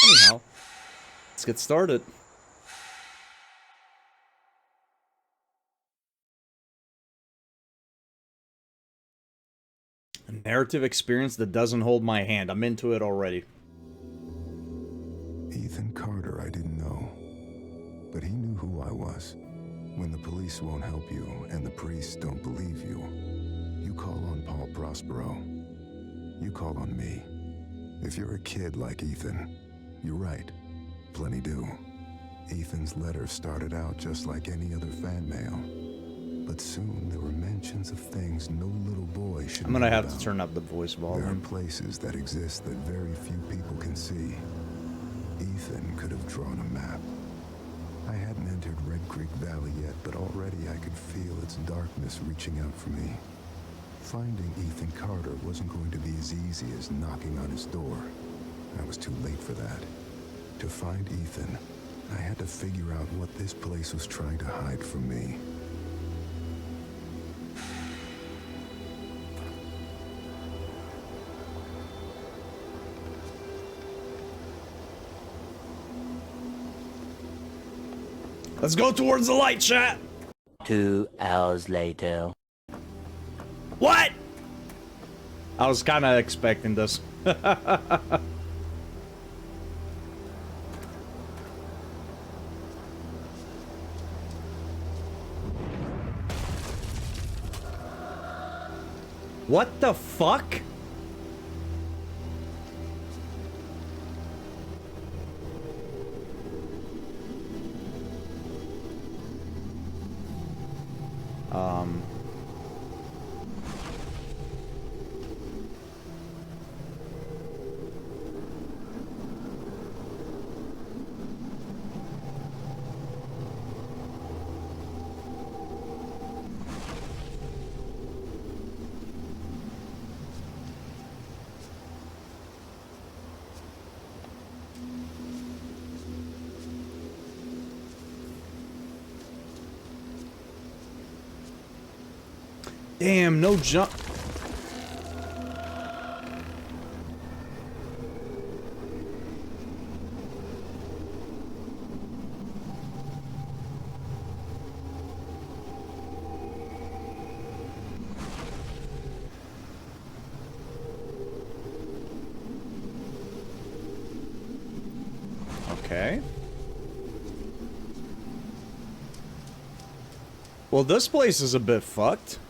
Anyhow, let's get started. A narrative experience that doesn't hold my hand. I'm into it already. Ethan Carter, I didn't know. But he knew who I was. When the police won't help you and the priests don't believe you, you call on Paul Prospero. You call on me. If you're a kid like Ethan, you're right. Plenty do. Ethan's letter started out just like any other fan mail. But soon there were mentions of things no little boy should know. I'm gonna have about. to turn up the voice volume. There are places that exist that very few people can see. Ethan could have drawn a map. I hadn't entered Red Creek Valley yet, but already I could feel its darkness reaching out for me. Finding Ethan Carter wasn't going to be as easy as knocking on his door. I was too late for that. To find Ethan, I had to figure out what this place was trying to hide from me. Let's go towards the light, chat! 2 hours later. What? I was kind of expecting this. What the fuck? Damn, no jump. Okay. Well, this place is a bit fucked.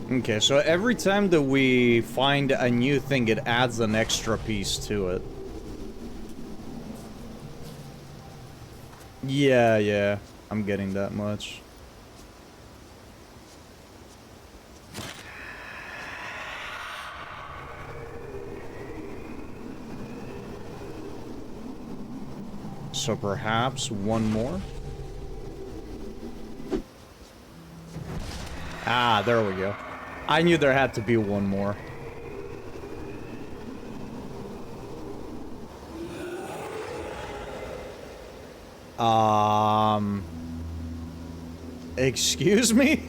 Okay, so every time that we find a new thing, it adds an extra piece to it. Yeah, I'm getting that much. So perhaps one more? Ah, there we go. I knew there had to be one more. Excuse me?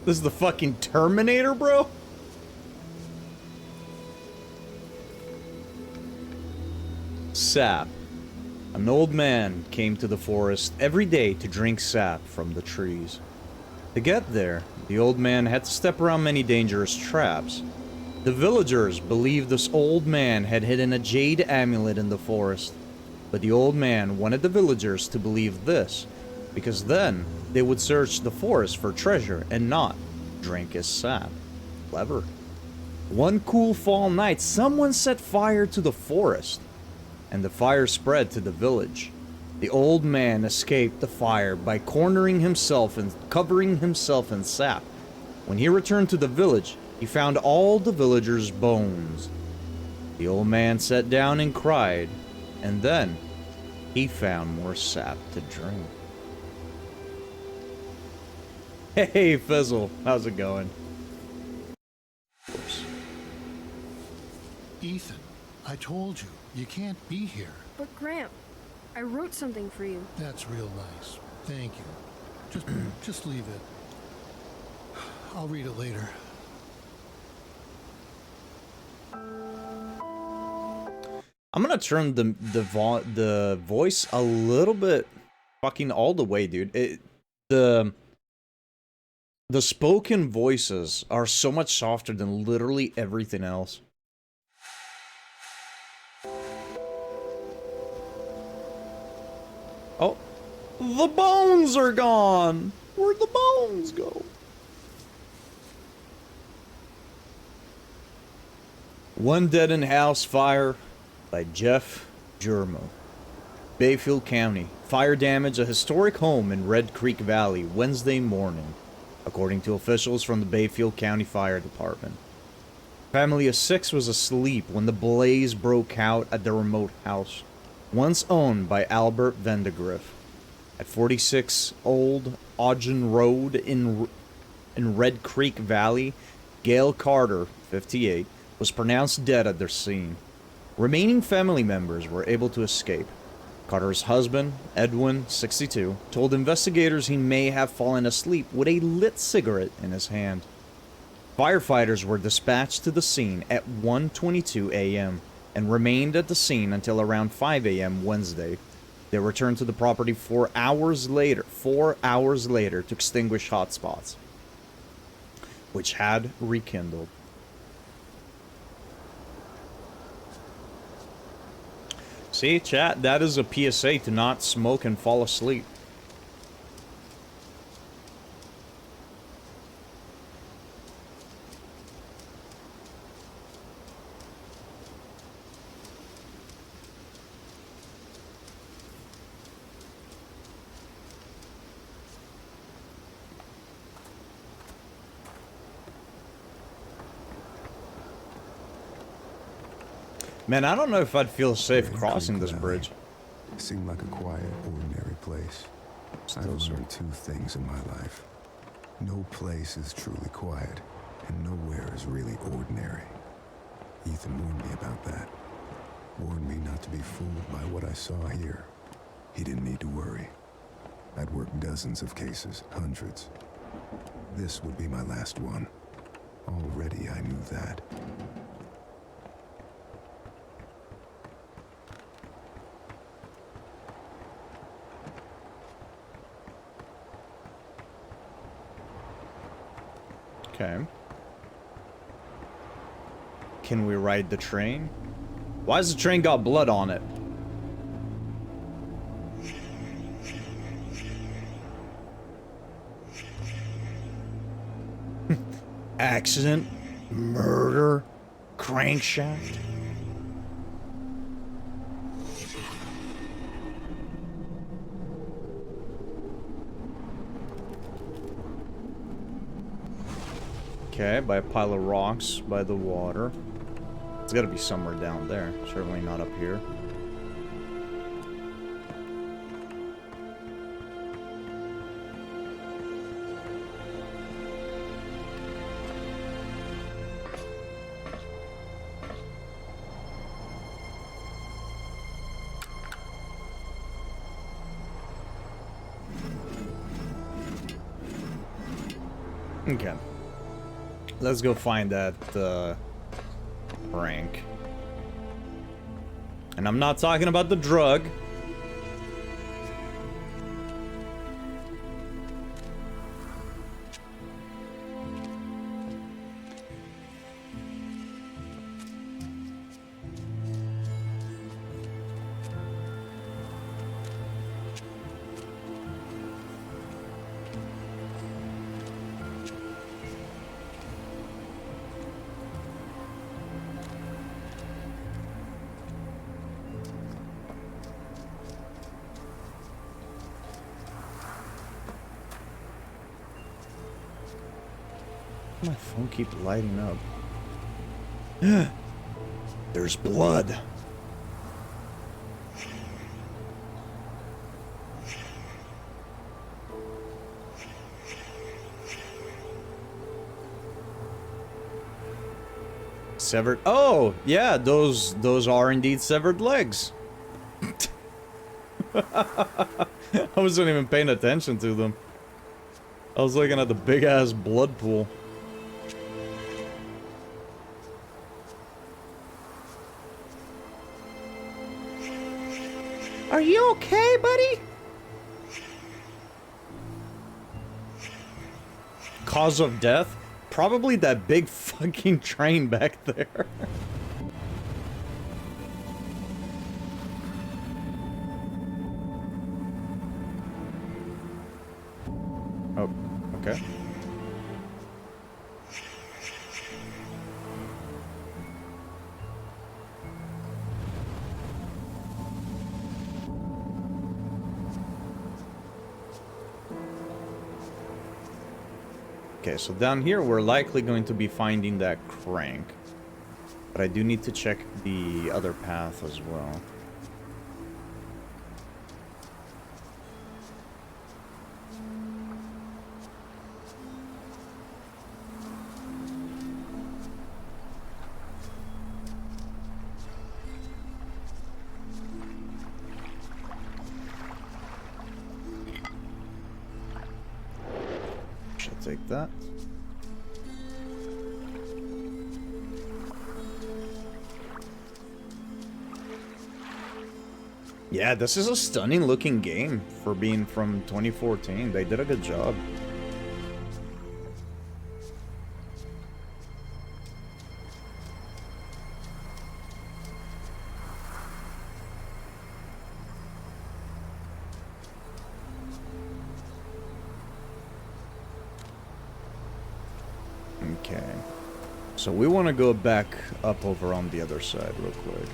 This is the fucking Terminator, bro? Sap. An old man came to the forest every day to drink sap from the trees. To get there, the old man had to step around many dangerous traps. The villagers believed this old man had hidden a jade amulet in the forest, but the old man wanted the villagers to believe this, because then they would search the forest for treasure and not drink his sap. Clever. One cool fall night, someone set fire to the forest, and the fire spread to the village. The old man escaped the fire by cornering himself and covering himself in sap. When he returned to the village, he found all the villagers' bones. The old man sat down and cried, and then he found more sap to drink. Hey, Fizzle, how's it going? Whoops. Ethan, I told you, you can't be here. But Gramp, I wrote something for you. That's real nice. Thank you. Just leave it. I'll read it later. I'm gonna turn the voice a little bit fucking all the way, dude. The spoken voices are so much softer than literally everything else. Oh, the bones are gone. Where'd the bones go? One Dead in House Fire by Jeff Jermo. Bayfield County. Fire damaged a historic home in Red Creek Valley Wednesday morning, according to officials from the Bayfield County Fire Department. A family of 6 was asleep when the blaze broke out at the remote house, once owned by Albert Vandegrift, at 46 Old Ogden Road in Red Creek Valley. Gail Carter, 58, was pronounced dead at their scene. Remaining family members were able to escape. Carter's husband, Edwin, 62, told investigators he may have fallen asleep with a lit cigarette in his hand. Firefighters were dispatched to the scene at 1:22 a.m. and remained at the scene until around 5 a.m. Wednesday. They returned to the property 4 hours later to extinguish hot spots, which had rekindled. See, chat, that is a PSA to not smoke and fall asleep. Man, I don't know if I'd feel safe crossing this bridge. It seemed like a quiet, ordinary place. I've learned 2 things in my life. No place is truly quiet, and nowhere is really ordinary. Ethan warned me about that. Warned me not to be fooled by what I saw here. He didn't need to worry. I'd worked dozens of cases, hundreds. This would be my last one. Already I knew that. Okay. Can we ride the train? Why has the train got blood on it? Accident? Murder? Crankshaft? Okay, by a pile of rocks by the water. It's gotta be somewhere down there. Certainly not up here. Okay. Let's go find that, prank. And I'm not talking about the drug. My phone keeps lighting up. There's blood. Severed. Oh, yeah, those are indeed severed legs. I wasn't even paying attention to them. I was looking at the big-ass blood pool. Are you okay, buddy? Cause of death? Probably that big fucking train back there. Oh, okay. Okay, so down here we're likely going to be finding that crank. But I do need to check the other path as well. Should take that. Yeah, this is a stunning looking game for being from 2014. They did a good job. Okay. So we want to go back up over on the other side real quick.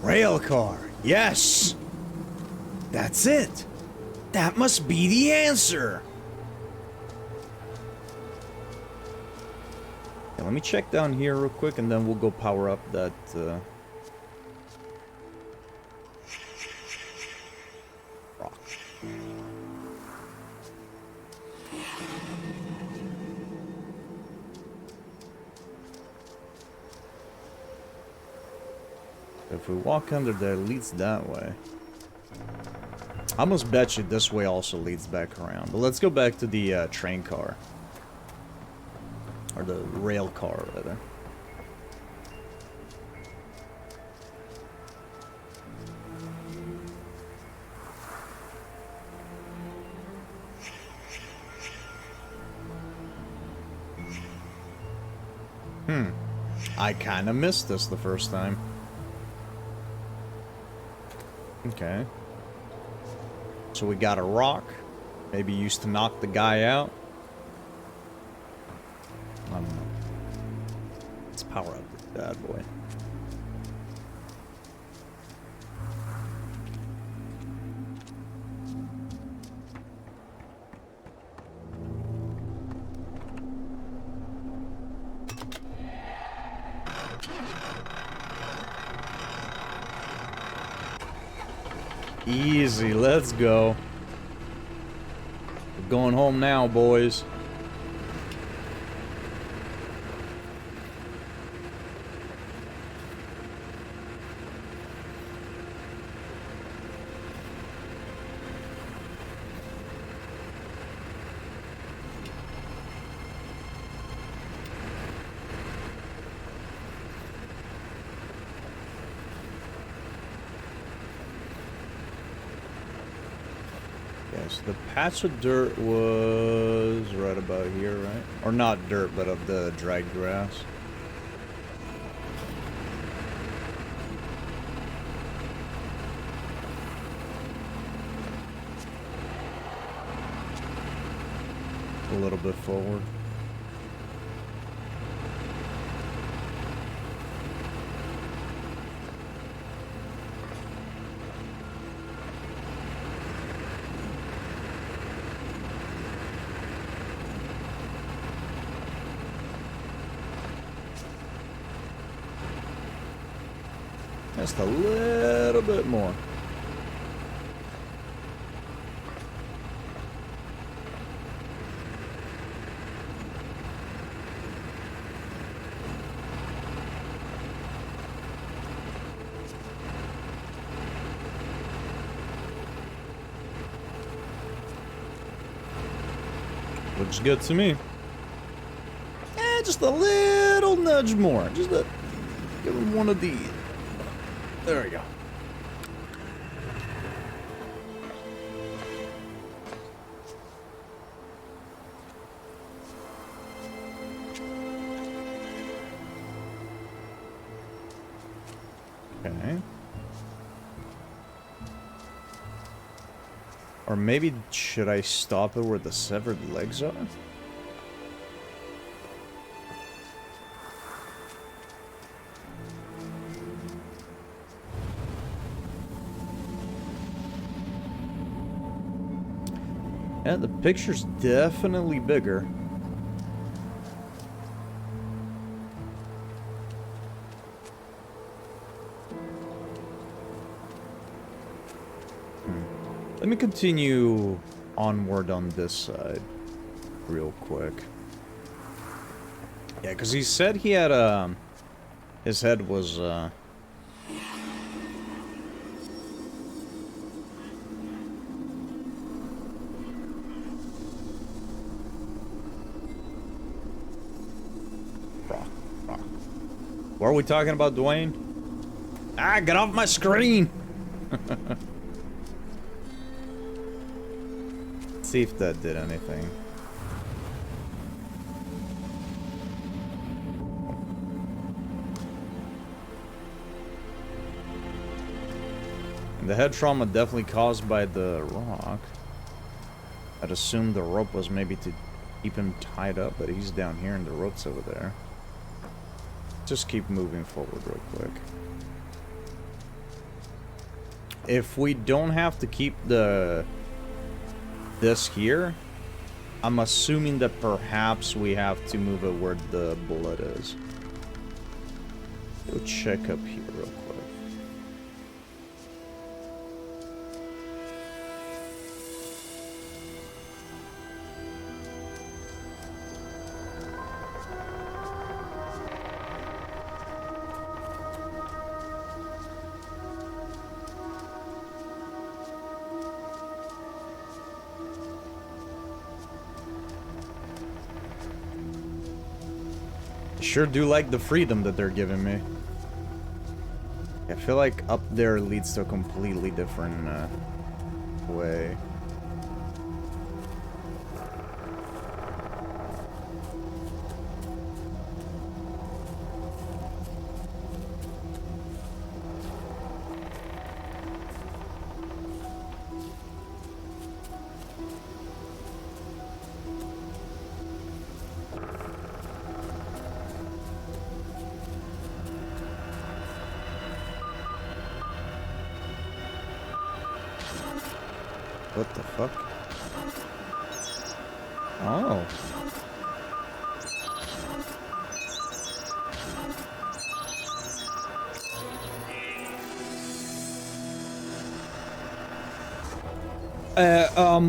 Rail car. Yes! That's it! That must be the answer! Yeah, let me check down here real quick and then we'll go power up that, rock. If we walk under there, it leads that way. I almost bet you this way also leads back around. But let's go back to the train car. Or the rail car, rather. I kind of missed this the first time. Okay. So we got a rock. Maybe used to knock the guy out. I don't know. Let's power up this bad boy. Easy, let's go. We're going home now, boys. Yes, the patch of dirt was right about here, right? Or not dirt, but of the dried grass. A little bit forward. Just a little bit more. Looks good to me. Just a little nudge more. Just a, give him one of these. There we go. Okay. Or maybe should I stop it where the severed legs are? Yeah, the picture's definitely bigger. Let me continue onward on this side real quick. Yeah, because he said he had his head was what are we talking about, Dwayne? Ah, get off my screen! See if that did anything. And the head trauma definitely caused by the rock. I'd assume the rope was maybe to keep him tied up, but he's down here and the rope's over there. Just keep moving forward real quick. If we don't have to keep this here, I'm assuming that perhaps we have to move it where the bullet is. Go check up here real quick. Sure do like the freedom that they're giving me. I feel like up there leads to a completely different way. What the fuck? Oh.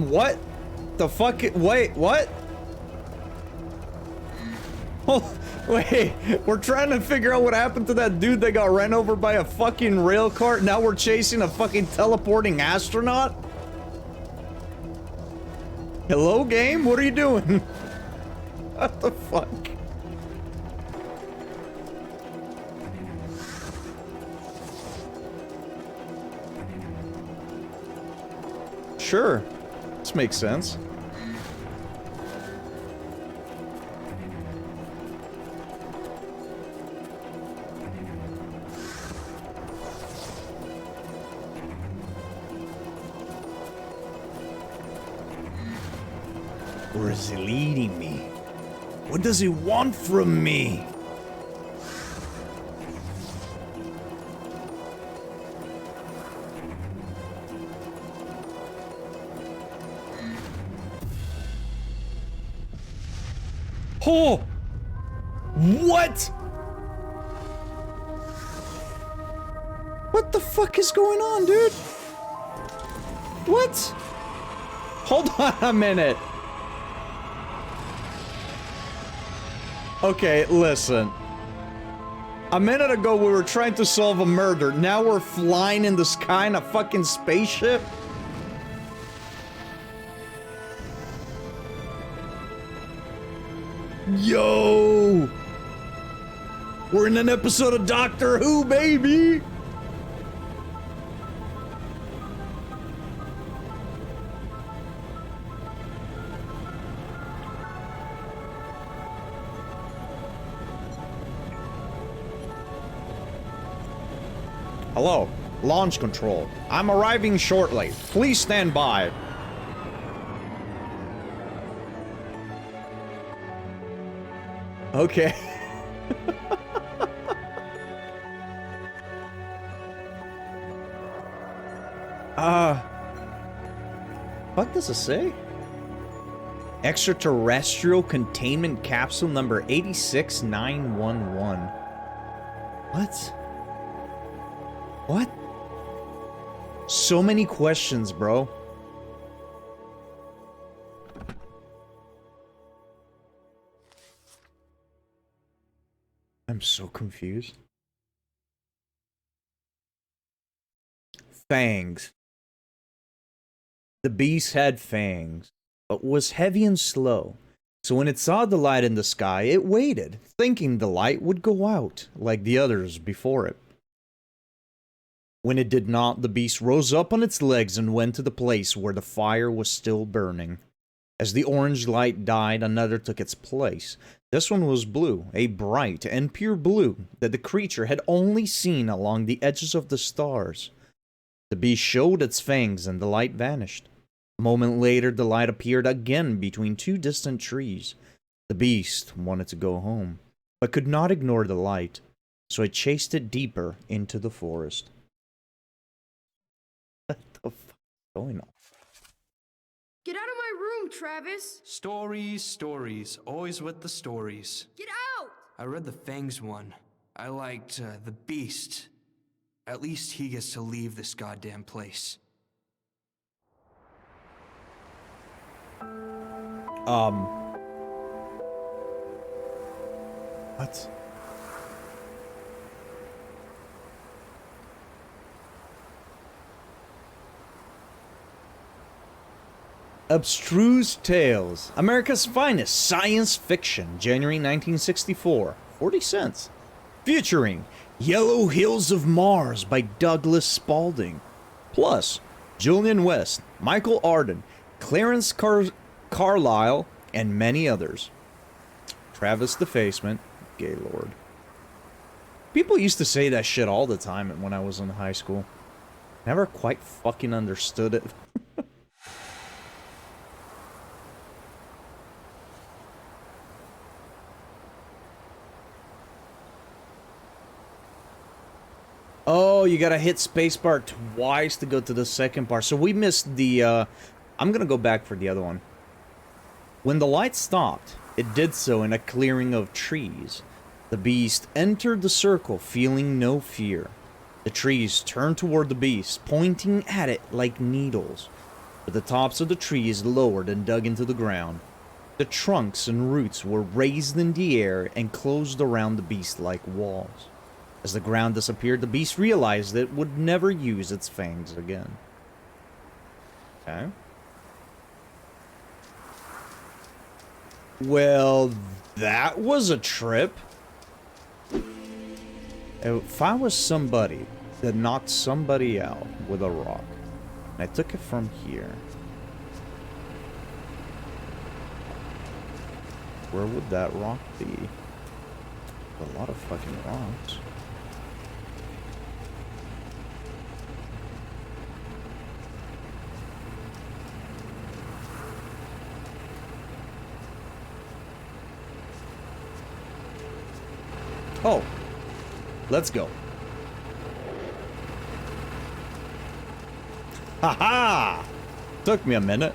What? The fuck? Wait, what? Oh, wait, we're trying to figure out what happened to that dude that got ran over by a fucking rail cart. Now we're chasing a fucking teleporting astronaut? Hello, game? What are you doing? What the fuck? Sure. This makes sense. Where is he leading me? What does he want from me? Oh! What? What the fuck is going on, dude? What? Hold on a minute. Okay, listen. A minute ago we were trying to solve a murder. Now we're flying in the sky in a fucking spaceship? Yo! We're in an episode of Doctor Who, baby! Hello, launch control. I'm arriving shortly. Please stand by. Okay. What does it say? Extraterrestrial containment capsule number 86911. What? What? So many questions, bro. I'm so confused. Fangs. The beast had fangs, but was heavy and slow. So when it saw the light in the sky, it waited, thinking the light would go out, like the others before it. When it did not, the beast rose up on its legs and went to the place where the fire was still burning. As the orange light died, another took its place. This one was blue, a bright and pure blue that the creature had only seen along the edges of the stars. The beast showed its fangs and the light vanished. A moment later, the light appeared again between two distant trees. The beast wanted to go home, but could not ignore the light, so it chased it deeper into the forest. What the fuck is going on? Get out of my room, Travis! Stories, stories. Always with the stories. Get out! I read the Fangs one. I liked the Beast. At least he gets to leave this goddamn place. What? Abstruse Tales, America's finest science fiction, January 1964, 40 cents. Featuring Yellow Hills of Mars by Douglas Spalding. Plus, Julian West, Michael Arden, Clarence Carlyle, and many others. Travis the Facement, Gaylord. People used to say that shit all the time when I was in high school. Never quite fucking understood it. Oh, you gotta hit spacebar twice to go to the second part. So we missed the, I'm gonna go back for the other one. When the light stopped, it did so in a clearing of trees. The beast entered the circle, feeling no fear. The trees turned toward the beast, pointing at it like needles. But the tops of the trees lowered and dug into the ground. The trunks and roots were raised in the air and closed around the beast like walls. As the ground disappeared, the beast realized it would never use its fangs again. Okay. Well, that was a trip. If I was somebody that knocked somebody out with a rock, and I took it from here, where would that rock be? A lot of fucking rocks. Oh, let's go. Haha! Took me a minute.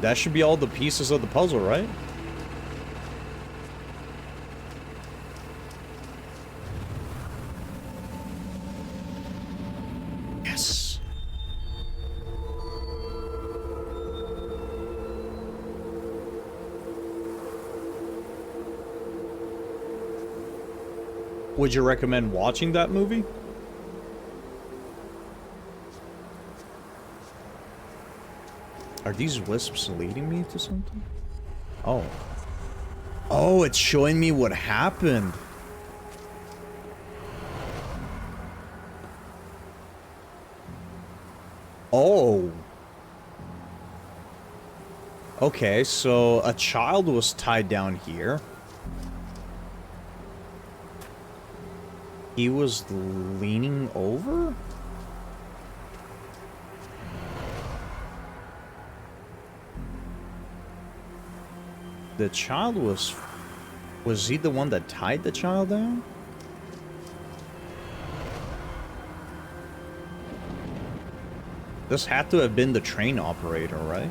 That should be all the pieces of the puzzle, right? Would you recommend watching that movie? Are these wisps leading me to something? Oh. Oh, it's showing me what happened. Oh. Okay, so a child was tied down here. He was leaning over? The child was... Was he the one that tied the child down? This had to have been the train operator, right?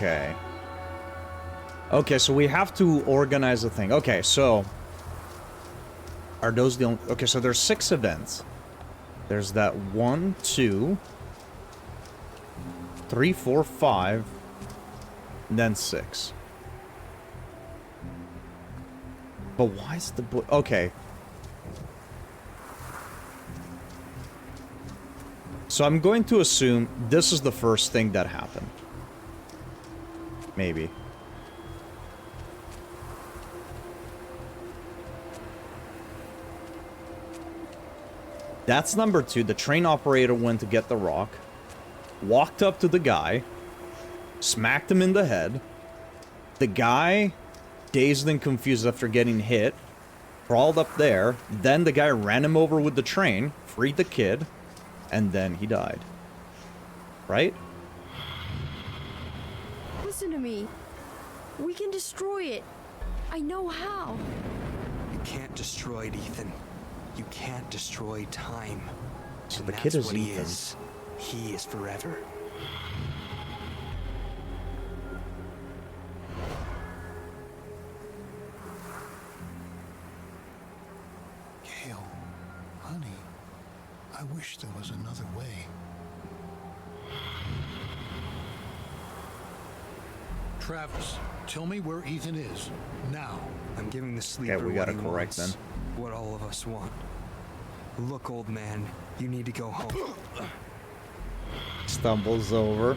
Okay. Okay, so we have to organize the thing. Okay, so... Are those the only... Okay, so there's 6 events. There's that 1, 2... 3, 4, 5... And then 6. But why is the boy... Okay. So I'm going to assume this is the first thing that happened. Maybe. That's number 2. The train operator went to get the rock, walked up to the guy, smacked him in the head. The guy, dazed and confused after getting hit, crawled up there. Then the guy ran him over with the train, freed the kid, and then he died. Right? Listen to me. We can destroy it. I know how. You can't destroy it, Ethan. You can't destroy time. So And the kid that's is what he Ethan. is. He is forever. Gail, honey, I wish there was another way. Travis, tell me where Ethan is. Now. I'm giving the sleeper Okay, we what gotta he correct wants, them. what all of us want. Look, old man, you need to go home. Stumbles over.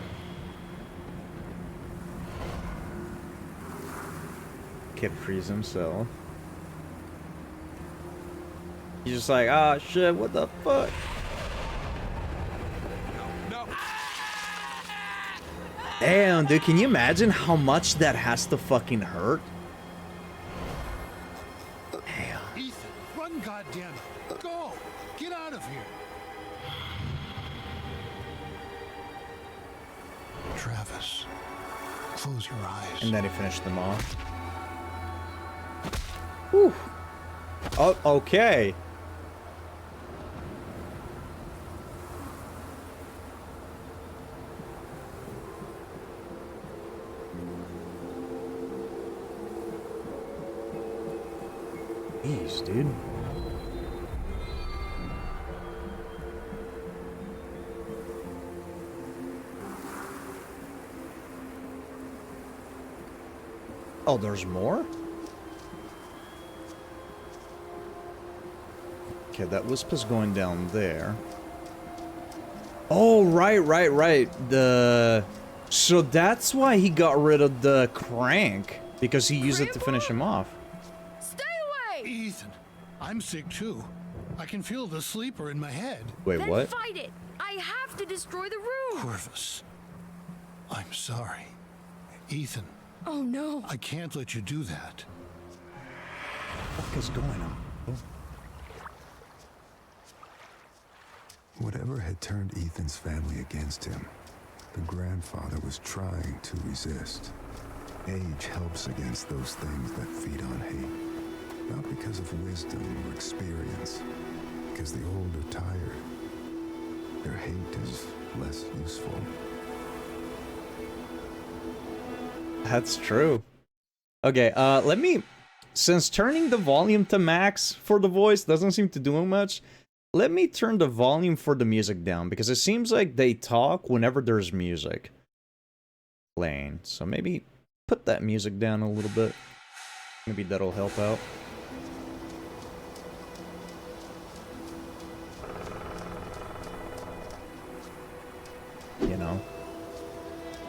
Kid frees himself. He's just like, ah, shit, what the fuck? No. Damn, dude, can you imagine how much that has to fucking hurt? Damn. Ethan, run, goddammit. Go! Get out of here! Travis, close your eyes. And then he finished them off. Whew. Oh, okay. Jeez, dude. Oh, there's more? Okay, that wisp is going down there. Oh, right. So that's why he got rid of the crank. Because he used it to finish him off. Stay away! Ethan, I'm sick too. I can feel the sleeper in my head. Wait, Then what? fight it. I have to destroy the room. Corvus, I'm sorry. Ethan, Oh no. I can't let you do that. What the fuck is going on? Whatever had turned Ethan's family against him, the grandfather was trying to resist. Age helps against those things that feed on hate. Not because of wisdom or experience, because the old are tired. Their hate is less useful. That's true. Okay, let me... Since turning the volume to max for the voice doesn't seem to do much, let me turn the volume for the music down, because it seems like they talk whenever there's music playing. So maybe put that music down a little bit. Maybe that'll help out. You know,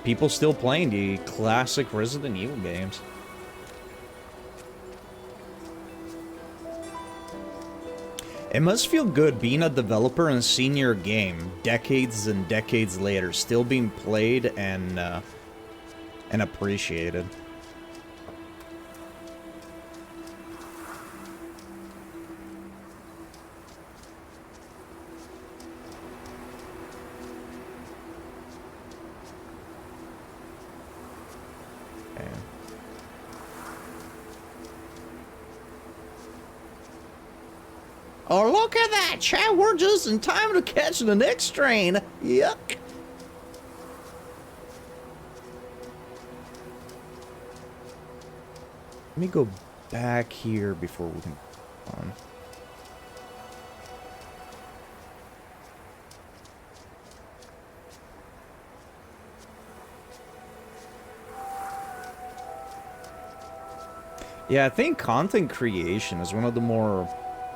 people still playing the classic Resident Evil games. It must feel good being a developer and seeing your game decades and decades later still being played and appreciated. Oh, look at that, Chad. We're just in time to catch the next train. Yuck. Let me go back here before we can on. Yeah, I think content creation is one of the more...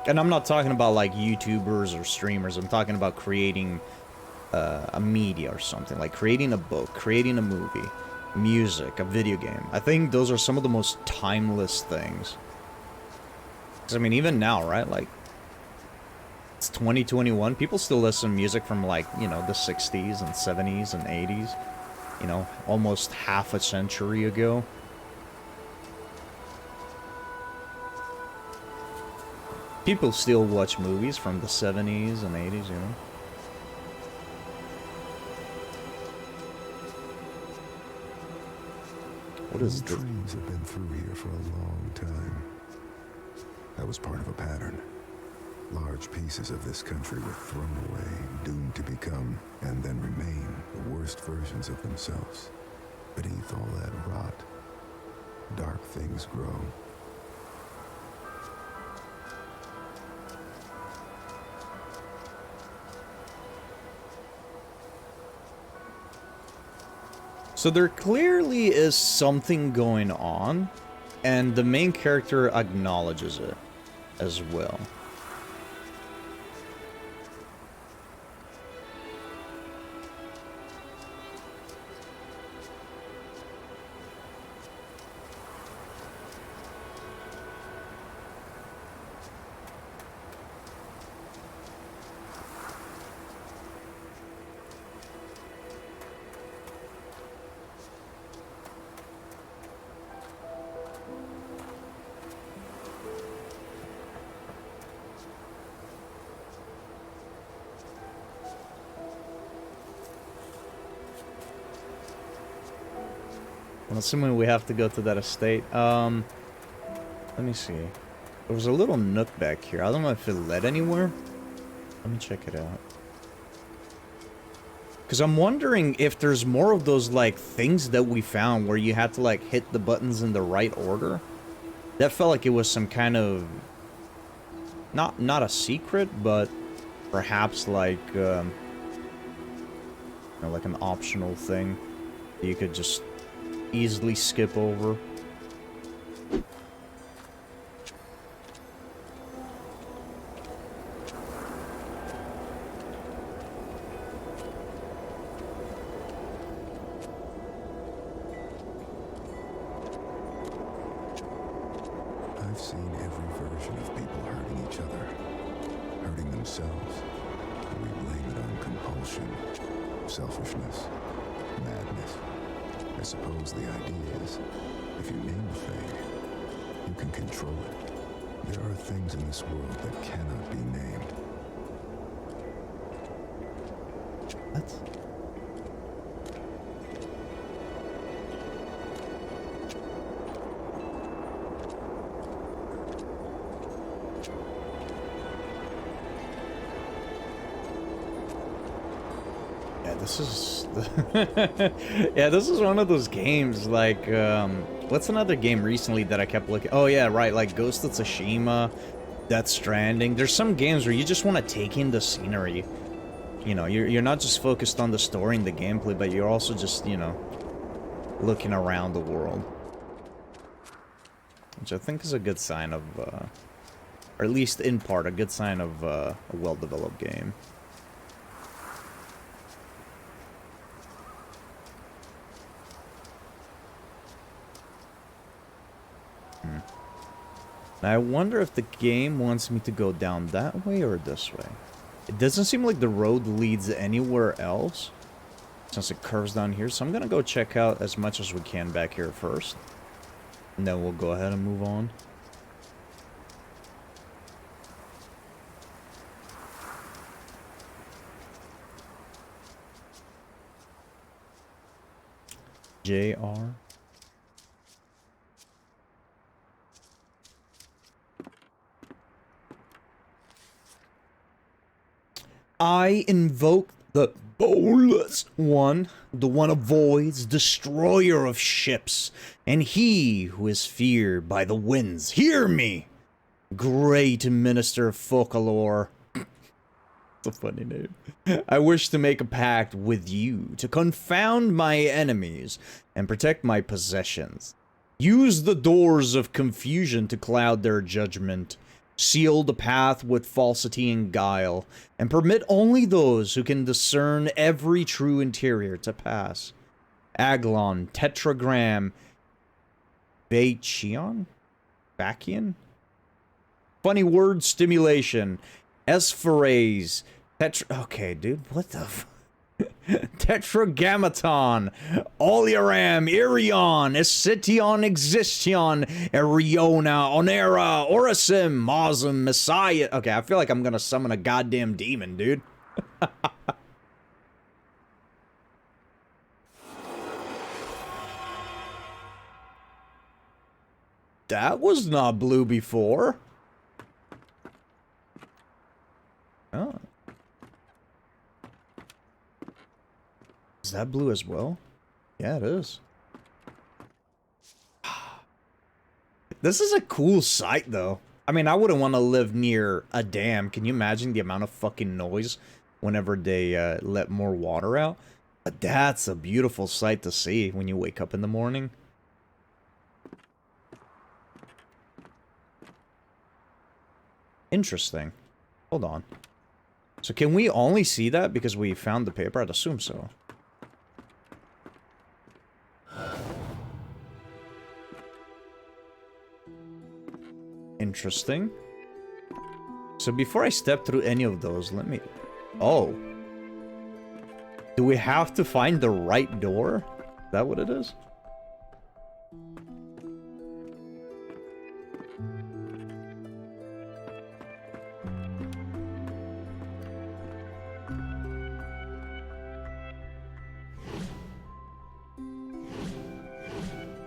And I'm not talking about like YouTubers or streamers. I'm talking about creating a media or something. Like creating a book, creating a movie, music, a video game. I think those are some of the most timeless things. Because, I mean, even now, right? Like, it's 2021. People still listen to music from like, you know, the 60s and 70s and 80s. You know, almost half a century ago. People still watch movies from the 70s and 80s, you know? What is this? Trains have been through here for a long time. That was part of a pattern. Large pieces of this country were thrown away, doomed to become, and then remain, the worst versions of themselves. Beneath all that rot, dark things grow. So there clearly is something going on, and the main character acknowledges it as well. I'm assuming we have to go to that estate. Let me see. There was a little nook back here. I don't know if it led anywhere. Let me check it out. Because I'm wondering if there's more of those, like, things that we found where you had to, like, hit the buttons in the right order. That felt like it was some kind of... Not a secret, but perhaps, like, you know, like an optional thing that you could just easily skip over. I've seen every version of people hurting each other, hurting themselves. We blame it on compulsion, selfishness, madness. I suppose the idea is, if you name a thing, you can control it. There are things in this world that cannot be named. What? this is... yeah, this is one of those games, like, what's another game recently that I kept looking... Oh, yeah, right, like Ghost of Tsushima, Death Stranding. There's some games where you just want to take in the scenery. You know, you're not just focused on the story and the gameplay, but you're also just, you know, looking around the world. Which I think is a good sign of, or at least in part, a good sign of a well-developed game. Now I wonder if the game wants me to go down that way or this way. It doesn't seem like the road leads anywhere else, since it curves down here, so I'm gonna go check out as much as we can back here first. And then we'll go ahead and move on. JR. I invoke the Boneless One, the one avoids, destroyer of ships, and he who is feared by the winds. Hear me, great minister of folklore. It's a funny name. I wish to make a pact with you to confound my enemies and protect my possessions. Use the doors of confusion to cloud their judgment. Seal the path with falsity and guile, and permit only those who can discern every true interior to pass. Aglon, Tetragram, Bachion? Bachian? Funny word stimulation. Espherase. Okay, dude, what the Tetragrammaton, Oliaram, Irion, Escition, Existion, Eriona, Onera, Orisim, Mosum, Messiah. Okay, I feel like I'm gonna summon a goddamn demon, dude. That was not blue before. Oh. Is that blue as well? Yeah, it is. This is a cool sight, though. I mean, I wouldn't want to live near a dam. Can you imagine the amount of fucking noise whenever they let more water out? But that's a beautiful sight to see when you wake up in the morning. Interesting. Hold on. So can we only see that because we found the paper? I'd assume so. Interesting. So before I step through any of those, let me... Oh. Do we have to find the right door? Is that what it is?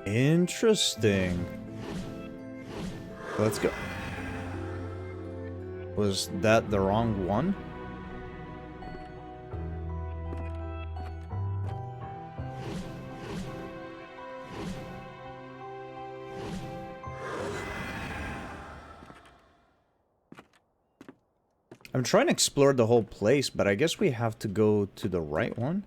Interesting. Let's go. Was that the wrong one? I'm trying to explore the whole place, but I guess we have to go to the right one.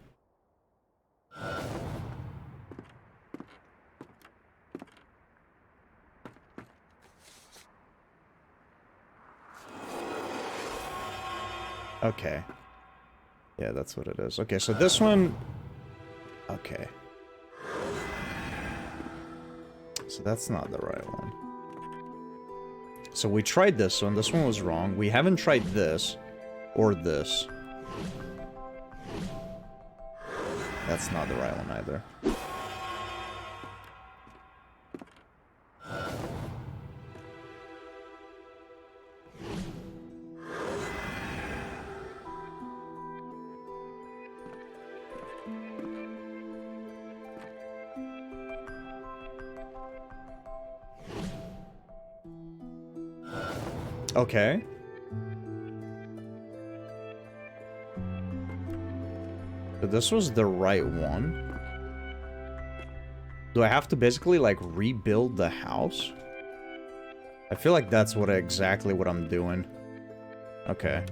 Okay. Yeah, that's what it is. Okay, so this one... Okay. So that's not the right one. So we tried this one. This one was wrong. We haven't tried this. Or this. That's not the right one either. Okay. But this was the right one. Do I have to basically, like, rebuild the house? I feel like that's exactly what I'm doing. Okay.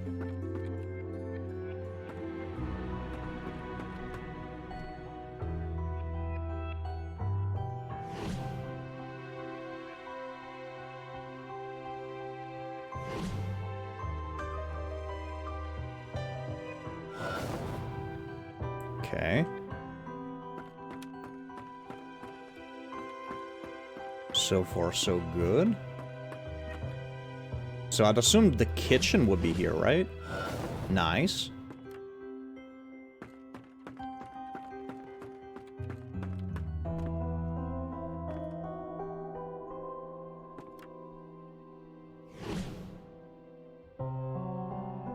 Okay. So far, so good. So I'd assume the kitchen would be here, right? Nice.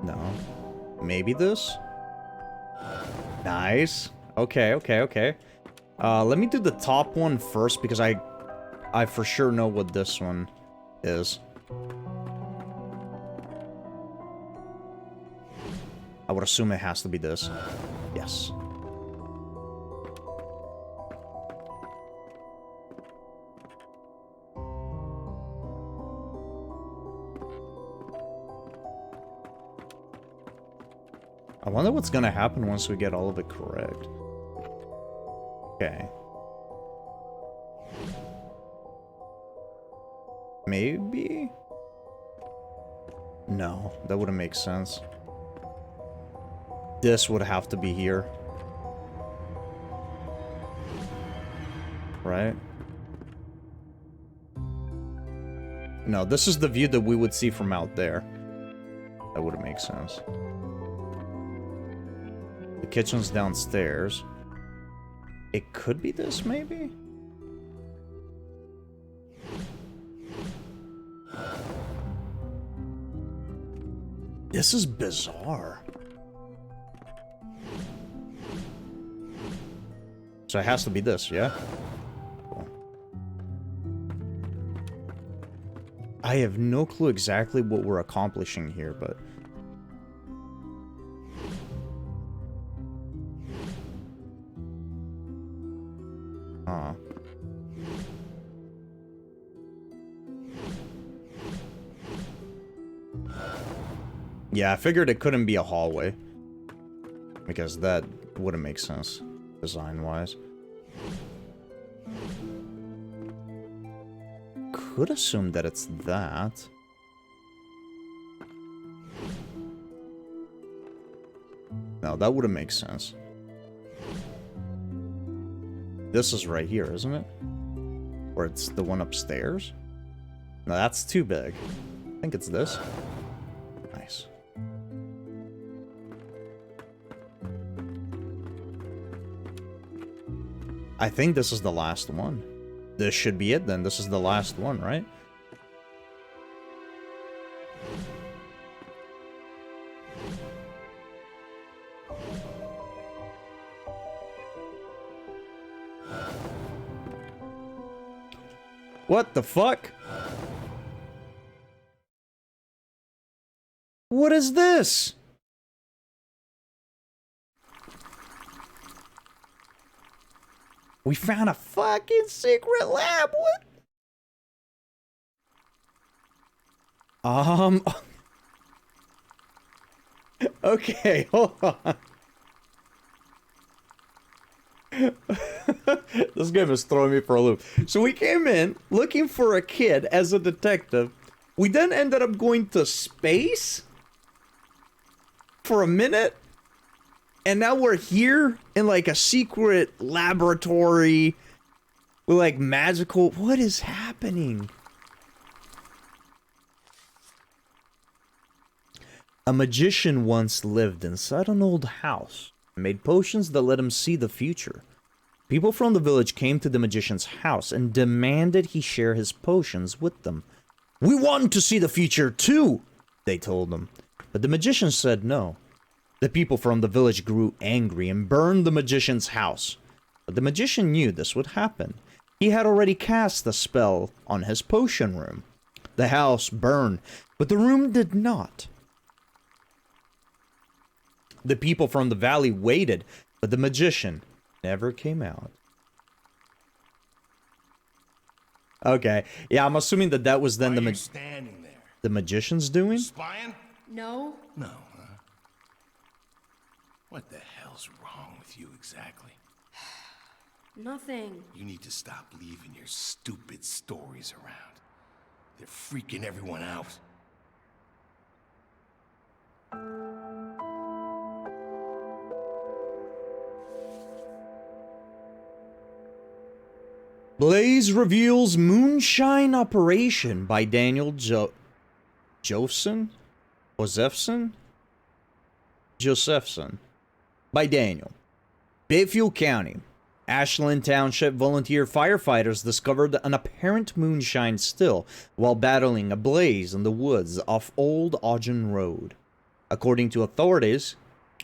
No. Maybe this? Nice. Okay, okay, okay. Let me do the top one first because I for sure know what this one is. I would assume it has to be this. Yes. I wonder what's gonna happen once we get all of it correct. Okay. Maybe? No, that wouldn't make sense. This would have to be here. Right? No, this is the view that we would see from out there. That wouldn't make sense. The kitchen's downstairs. It could be this, maybe? This is bizarre. So it has to be this, yeah? Cool. I have no clue exactly what we're accomplishing here, but... Yeah, I figured it couldn't be a hallway. Because that wouldn't make sense, design-wise. Could assume that it's that. No, that wouldn't make sense. This is right here, isn't it? Or it's the one upstairs? No, that's too big. I think it's this. Nice. I think this is the last one. This should be it then. This is the last one, right? What the fuck? What is this? We found a fucking secret lab. What? Okay, hold on. This game is throwing me for a loop. So we came in looking for a kid as a detective. We then ended up going to space for a minute. And now we're here in like a secret laboratory with like magical... What is happening? A magician once lived inside an old house and made potions that let him see the future. People from the village came to the magician's house and demanded he share his potions with them. "We want to see the future too," they told him. But the magician said no. The people from the village grew angry and burned the magician's house. But the magician knew this would happen. He had already cast a spell on his potion room. The house burned, but the room did not. The people from the valley waited, But the magician never came out. Okay, yeah, I'm assuming that that was then standing there? the magician's doing? Spying? No? No, huh? What the hell's wrong with you exactly? Nothing. You need to stop leaving your stupid stories around. They're freaking everyone out. Blaze reveals Moonshine Operation by Daniel Josephson? Josephson. By Daniel. Bayfield County. Ashland Township volunteer firefighters discovered an apparent moonshine still while battling a blaze in the woods off Old Ogden Road. According to authorities,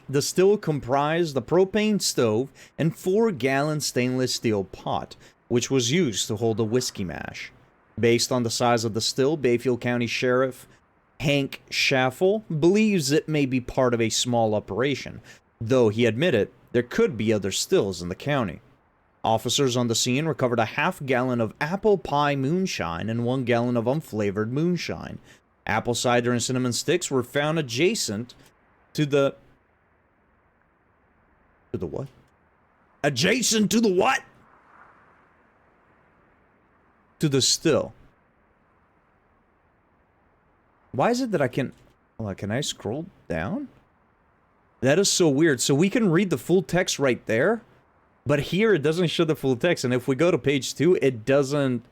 the still comprised a propane stove and 4-gallon stainless steel pot, which was used to hold a whiskey mash. Based on the size of the still, Bayfield County Sheriff Hank Schaffel believes it may be part of a small operation, though he admitted there could be other stills in the county. Officers on the scene recovered a half-gallon of apple pie moonshine and 1 gallon of unflavored moonshine. Apple cider and cinnamon sticks were found adjacent to the... To the what? Adjacent to the what? To the still. Why is it that I can... Hold on, can I scroll down? That is so weird. So we can read the full text right there, but here it doesn't show the full text. And if we go to page 2, it doesn't...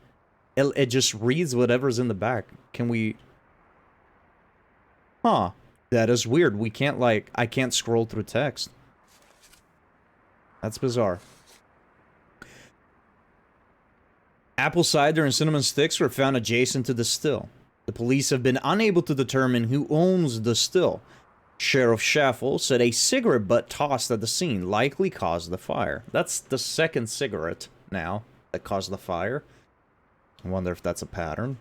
It just reads whatever's in the back. Can we... Huh. That is weird. We can't, like... I can't scroll through text. That's bizarre. Apple cider and cinnamon sticks were found adjacent to the still. The police have been unable to determine who owns the still. Sheriff Schaffel said a cigarette butt tossed at the scene likely caused the fire. That's the second cigarette now that caused the fire. I wonder if that's a pattern.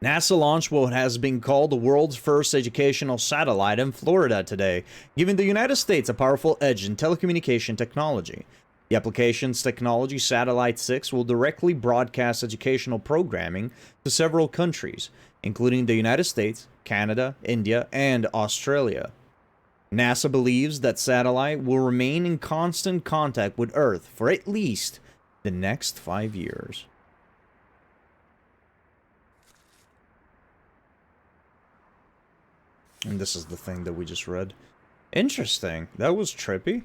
NASA launched what has been called the world's first educational satellite in Florida today, giving the United States a powerful edge in telecommunication technology. The application's technology, Satellite 6, will directly broadcast educational programming to several countries, including the United States, Canada, India, and Australia. NASA believes that satellite will remain in constant contact with Earth for at least the next 5 years. And this is the thing that we just read. Interesting. That was trippy.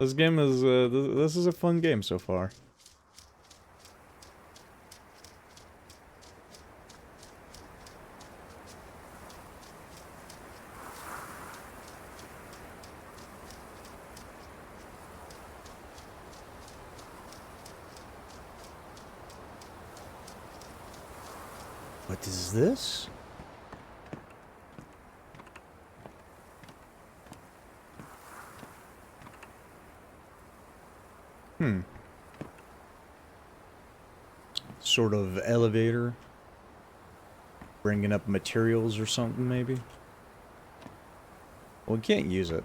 This game is, this is a fun game so far. What is this? Sort of elevator. Bringing up materials or something, maybe? Well, we can't use it.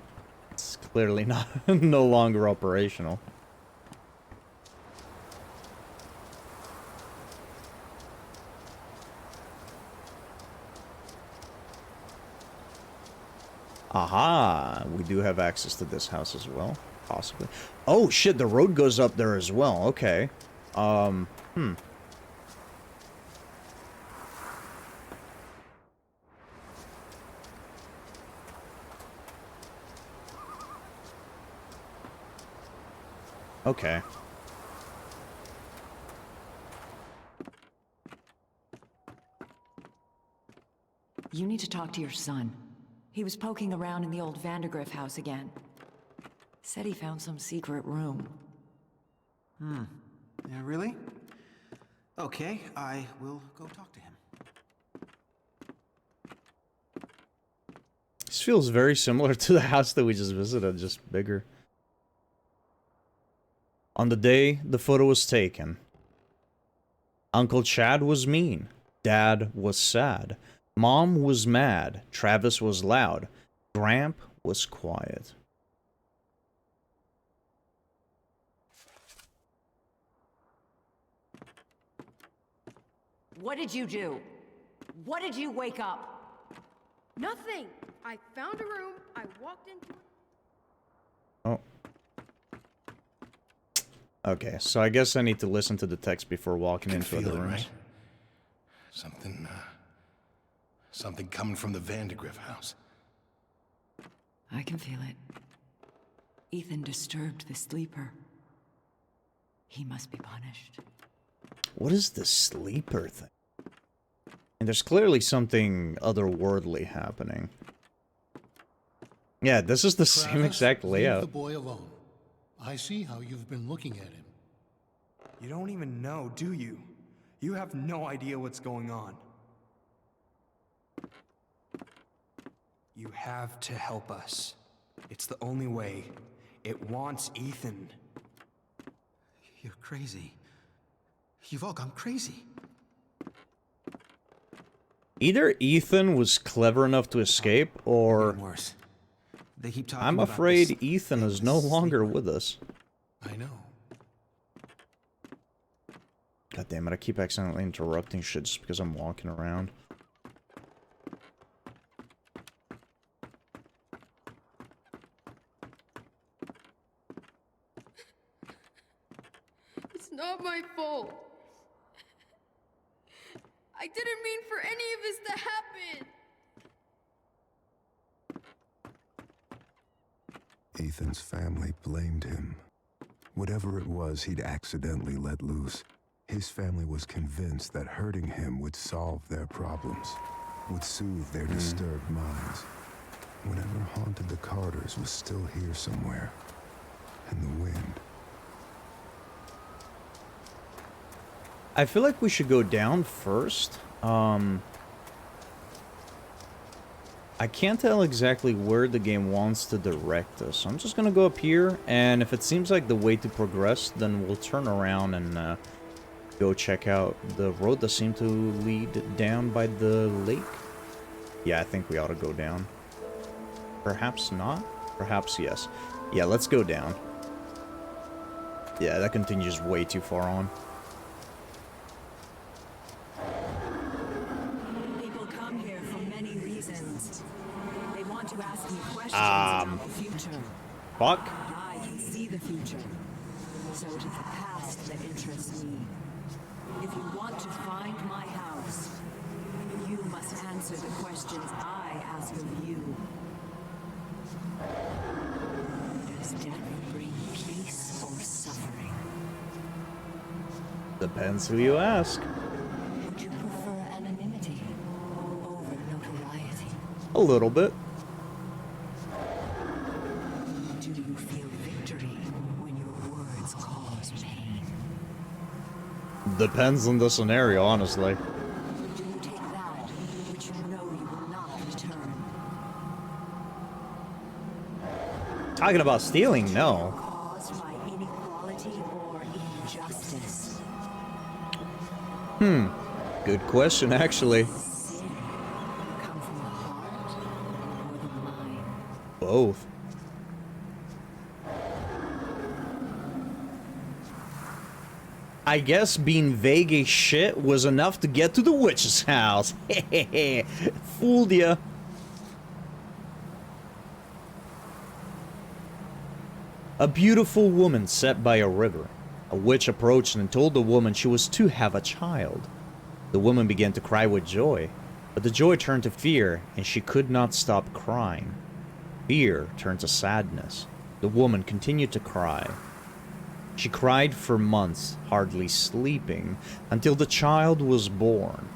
It's clearly not no longer operational. Aha! We do have access to this house as well. Possibly. Oh, shit, the road goes up there as well. Okay. Okay. You need to talk to your son. He was poking around in the old Vandergriff house again. Said he found some secret room. Yeah, really? Okay, I will go talk to him. This feels very similar to the house that we just visited, just bigger. On the day the photo was taken, Uncle Chad was mean. Dad was sad. Mom was mad. Travis was loud. Gramp was quiet. What did you do? What did you wake up? Nothing. I found a room. I walked into it. Oh. Okay, so I guess I need to listen to the text before walking into Feel other it, rooms. right? Something coming from the Vandergrift house. I can feel it. Ethan disturbed the sleeper. He must be punished. What is the sleeper thing? And there's clearly something otherworldly happening. Yeah, this is the same Travis, exact leave layout. the boy alone. I see how you've been looking at him. You don't even know, do you? You have no idea what's going on. You have to help us. It's the only way. It wants Ethan. You're crazy. You've all gone crazy. Either Ethan was clever enough to escape, or Even worse. They keep talking I'm about afraid this Ethan is famous no longer sleeper. with us. I know. God damn it, I keep accidentally interrupting shit just because I'm walking around. It's not my fault. I didn't mean for any of this to happen. Ethan's family blamed him. Whatever it was he'd accidentally let loose, his family was convinced that hurting him would solve their problems, would soothe their disturbed minds. Whatever haunted the Carters was still here somewhere, in the wind. I feel like we should go down first. I can't tell exactly where the game wants to direct us. I'm just gonna go up here, and if it seems like the way to progress, then we'll turn around and go check out the road that seemed to lead down by the lake. Yeah, I think we ought to go down. Perhaps not? Perhaps yes. Yeah, let's go down. Yeah, that continues way too far on. People come here for many reasons. They want to ask me questions about the future. Fuck. I can see the future. So it is the past that interests me. If you want to find my house, you must answer the questions I ask of you. Does death bring peace or suffering? Depends who you ask. Would you prefer anonymity over notoriety? A little bit. Do you feel victory when your words cause pain? Depends on the scenario, honestly. Do you take that which you know you will not return? Talking about stealing, no. Caused by inequality or injustice? Good question, actually. Sin come from the heart or the mind? Both. I guess being vague as shit was enough to get to the witch's house. Hehehe. Fooled ya. A beautiful woman sat by a river. A witch approached and told the woman she was to have a child. The woman began to cry with joy, but the joy turned to fear, and she could not stop crying. Fear turned to sadness. The woman continued to cry. She cried for months, hardly sleeping, until the child was born.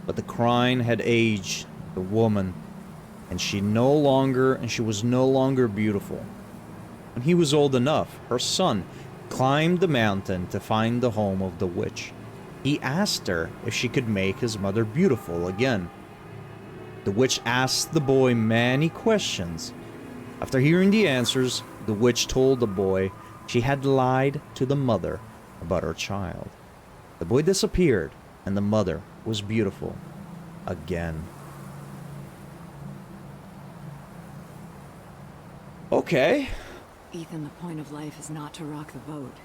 But the crying had aged the woman, and she was no longer beautiful. When he was old enough, her son climbed the mountain to find the home of the witch. He asked her if she could make his mother beautiful again. The witch asked the boy many questions. After hearing the answers, the witch told the boy She had lied to the mother about her child. The boy disappeared, and the mother was beautiful again. Okay. Ethan, the point of life is not to rock the boat.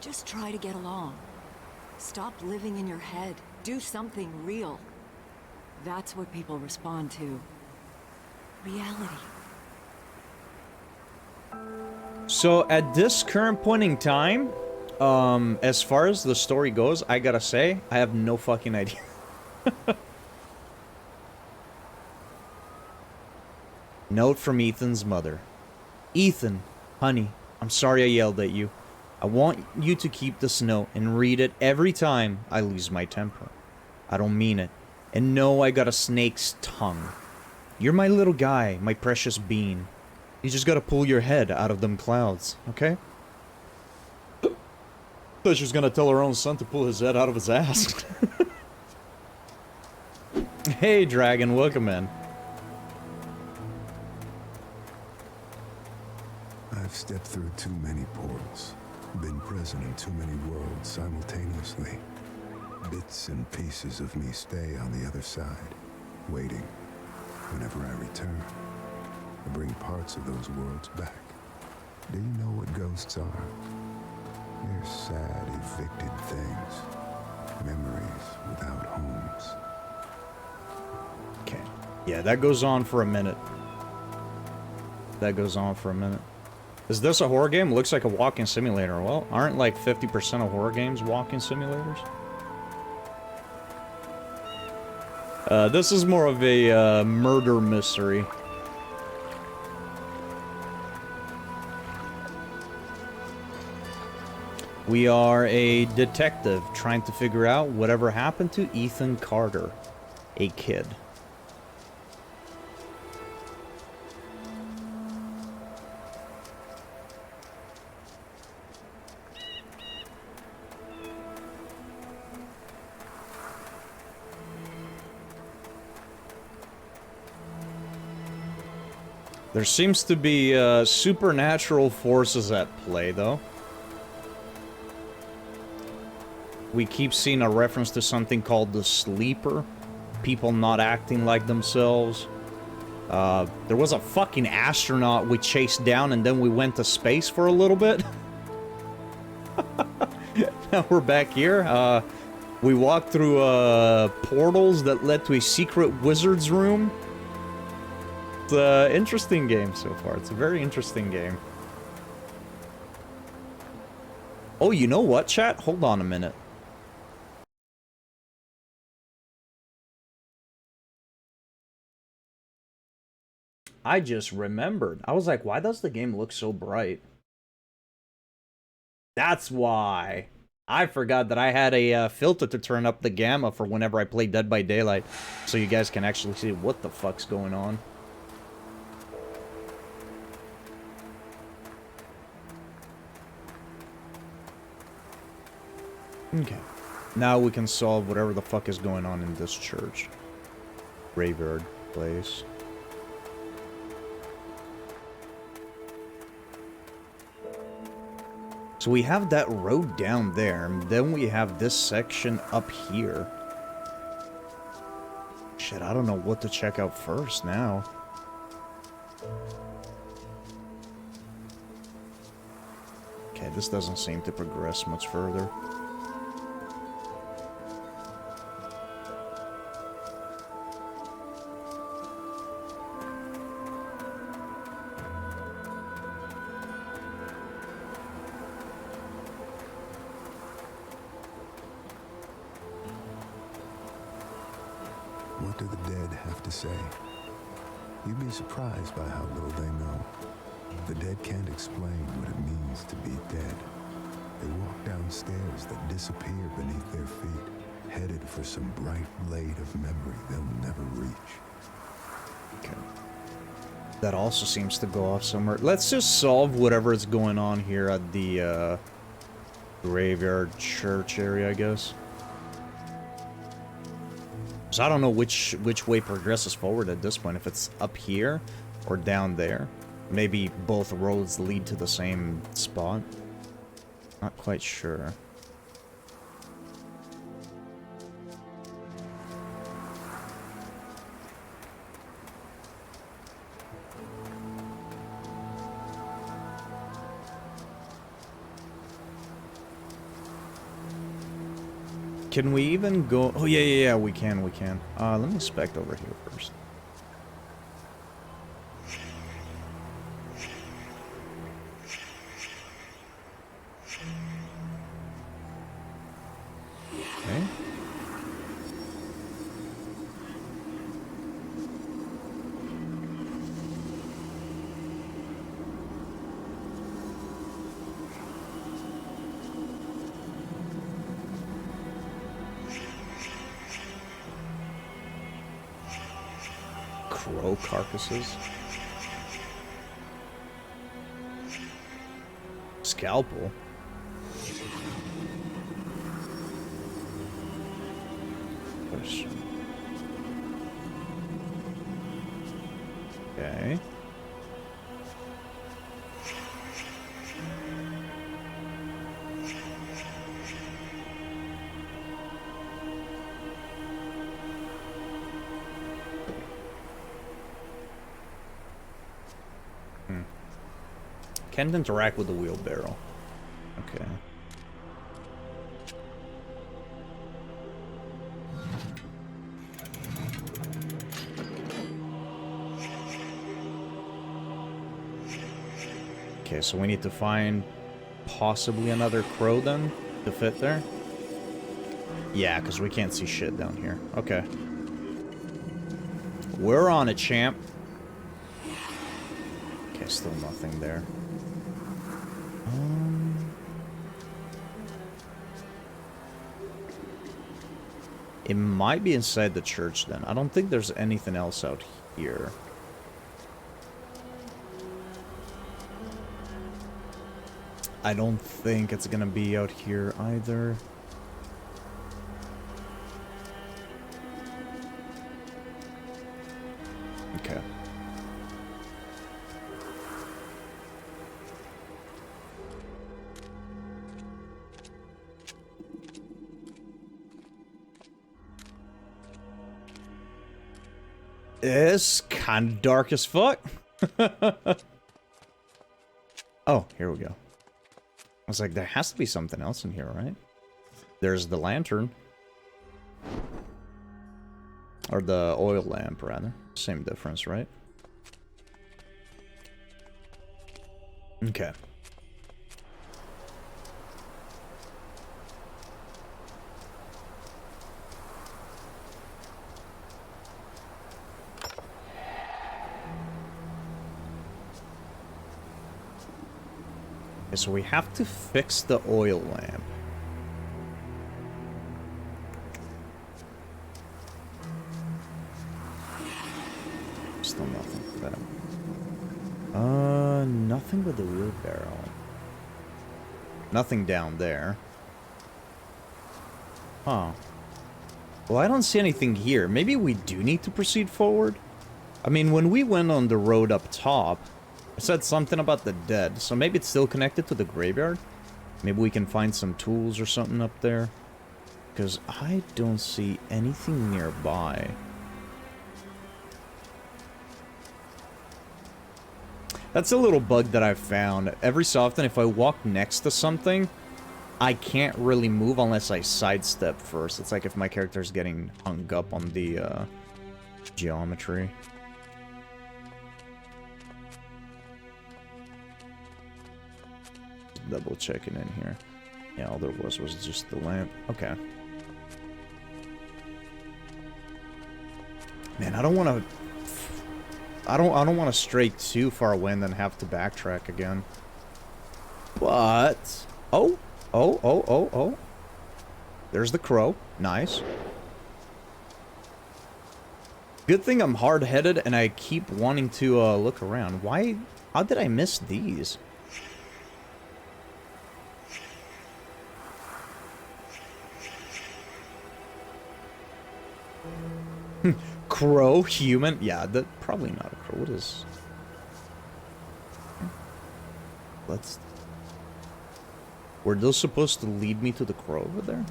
Just try to get along. Stop living in your head. Do something real. That's what people respond to. Reality. So at this current point in time, as far as the story goes, I gotta say, I have no fucking idea. Note from Ethan's mother. Ethan, honey, I'm sorry I yelled at you. I want you to keep this note and read it every time I lose my temper. I don't mean it. And no, I got a snake's tongue. You're my little guy, my precious bean. You just gotta pull your head out of them clouds, okay? Thought she was gonna tell her own son to pull his head out of his ass. Hey, Dragon, welcome in. I've stepped through too many portals, been present in too many worlds simultaneously. Bits and pieces of me stay on the other side, waiting. Whenever I return, I bring parts of those worlds back. Do you know what ghosts are? They're sad, evicted things. Memories without homes. Okay. Yeah, that goes on for a minute. That goes on for a minute. Is this a horror game? Looks like a walking simulator. Well, aren't like 50% of horror games walking simulators? This is more of a murder mystery. We are a detective trying to figure out whatever happened to Ethan Carter, a kid. There seems to be supernatural forces at play, though. We keep seeing a reference to something called the Sleeper. People not acting like themselves. There was a fucking astronaut we chased down and then we went to space for a little bit. Now we're back here. We walked through portals that led to a secret wizard's room. It's an interesting game so far. It's a very interesting game. Oh, you know what, chat? Hold on a minute. I just remembered. I was like, why does the game look so bright? That's why. I forgot that I had a filter to turn up the gamma for whenever I play Dead by Daylight. So you guys can actually see what the fuck's going on. Okay. Now we can solve whatever the fuck is going on in this church. Graveyard place. So we have that road down there, and then we have this section up here. Shit, I don't know what to check out first now. Okay, this doesn't seem to progress much further. What do the dead have to say? You'd be surprised by how little they know. The dead can't explain what it means to be dead. They walk down stairs that disappear beneath their feet, headed for some bright blade of memory they'll never reach. Okay. That also seems to go off somewhere. Let's just solve whatever is going on here at the graveyard church area, I guess. So I don't know which way progresses forward at this point, if it's up here or down there. Maybe both roads lead to the same spot? Not quite sure. Can we even go? Oh, yeah, we can. Let me inspect over here first. Okay. Crow carcasses. Scalpel. Push. Okay. Can't interact with the wheelbarrow. Okay. Okay, so we need to find possibly another crow then to fit there. Yeah, because we can't see shit down here. Okay. We're on it, champ. Okay, still nothing there. It might be inside the church then. I don't think there's anything else out here. I don't think it's gonna be out here either. Okay. It's kind of dark as fuck. Oh, here we go. I was like, there has to be something else in here, right? There's the lantern. Or the oil lamp, rather. Same difference, right? Okay. Okay, so we have to fix the oil lamp. Still nothing for that. Nothing with the wheelbarrow. Nothing down there. Huh. Well, I don't see anything here. Maybe we do need to proceed forward? I mean, when we went on the road up top, it said something about the dead, so maybe it's still connected to the graveyard? Maybe we can find some tools or something up there? Because I don't see anything nearby. That's a little bug that I've found. Every so often, if I walk next to something, I can't really move unless I sidestep first. It's like if my character's getting hung up on the geometry. Double checking in here. Yeah, all there was just the lamp. Okay. Man, I don't want to. I don't want to stray too far away and then have to backtrack again. But oh. There's the crow. Nice. Good thing I'm hard-headed and I keep wanting to look around. Why? How did I miss these? Crow, human? Yeah, that probably not a crow. What is... let's... Were those supposed to lead me to the crow over there?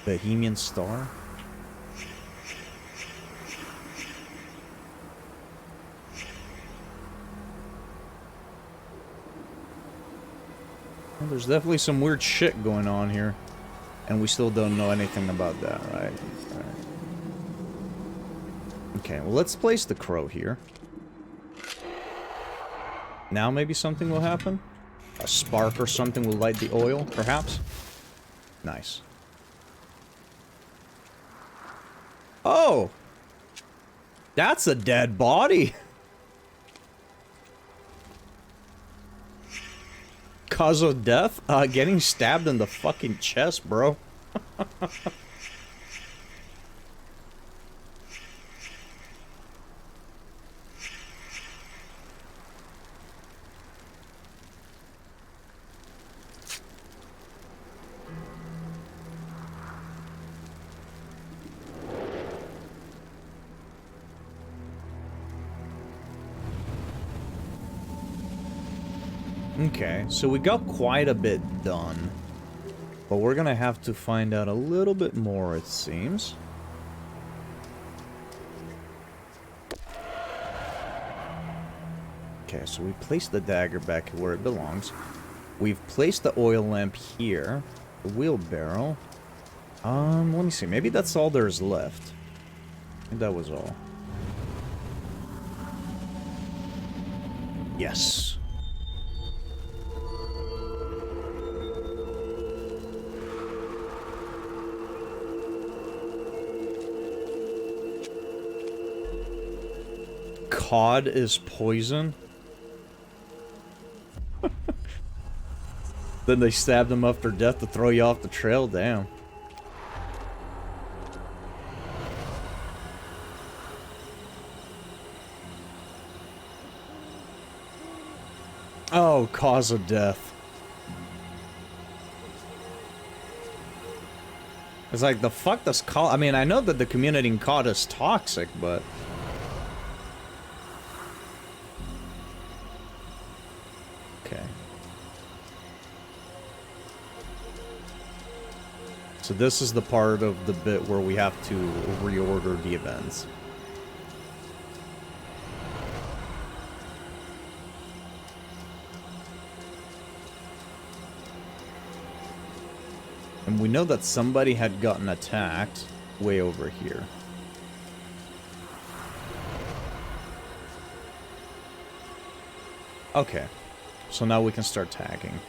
Bohemian Star? Well, there's definitely some weird shit going on here. And we still don't know anything about that, right? Okay, well, let's place the crow here. Now maybe something will happen? A spark or something will light the oil, perhaps? Nice. Oh! That's a dead body! Cause of death? Getting stabbed in the fucking chest, bro. Okay, so we got quite a bit done. But we're gonna have to find out a little bit more, it seems. Okay, so we placed the dagger back where it belongs. We've placed the oil lamp here. The wheelbarrow. Let me see. Maybe that's all there's left. I think that was all. Yes. Cod is poison? Then they stabbed him after death to throw you off the trail? Damn. Oh, cause of death. It's like, the fuck does cod... I mean, I know that the community in cod is toxic, but... Okay. So this is the part of the bit where we have to reorder the events. And we know that somebody had gotten attacked way over here. Okay. So now we can start tagging.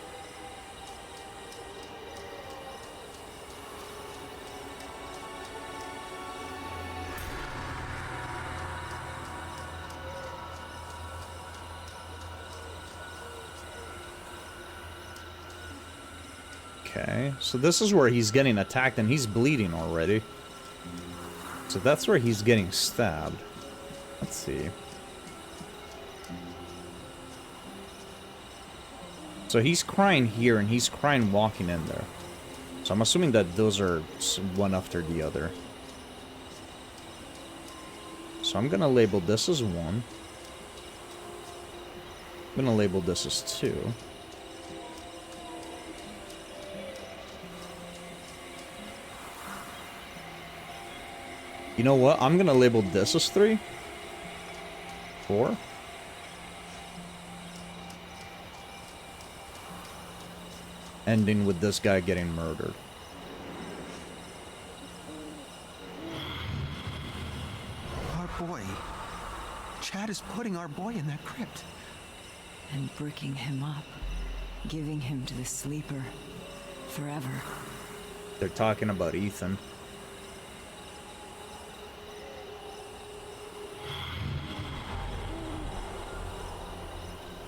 Okay, so this is where he's getting attacked and he's bleeding already. So that's where he's getting stabbed. Let's see. So he's crying here and he's crying walking in there. So I'm assuming that those are one after the other. So I'm gonna label this as 1. I'm gonna label this as 2. You know what? I'm gonna label this as 3. 4. Ending with this guy getting murdered. Our boy. Chad is putting our boy in that crypt. And bricking him up. Giving him to the sleeper. Forever. They're talking about Ethan.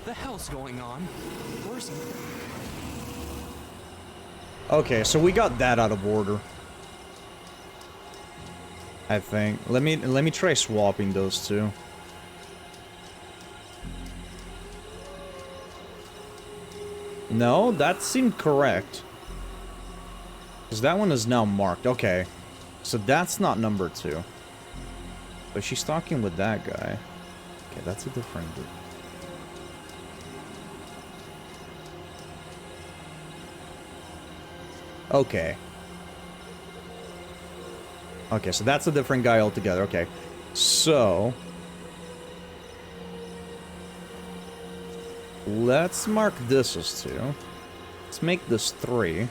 The hell's going on? Where's he? Okay, so we got that out of order. I think. Let me try swapping those two. No, that seemed correct. Because that one is now marked. Okay. So that's not number 2. But she's talking with that guy. Okay, that's a different dude. Okay. Okay, so that's a different guy altogether. Okay. So... let's mark this as 2. Let's make this 3.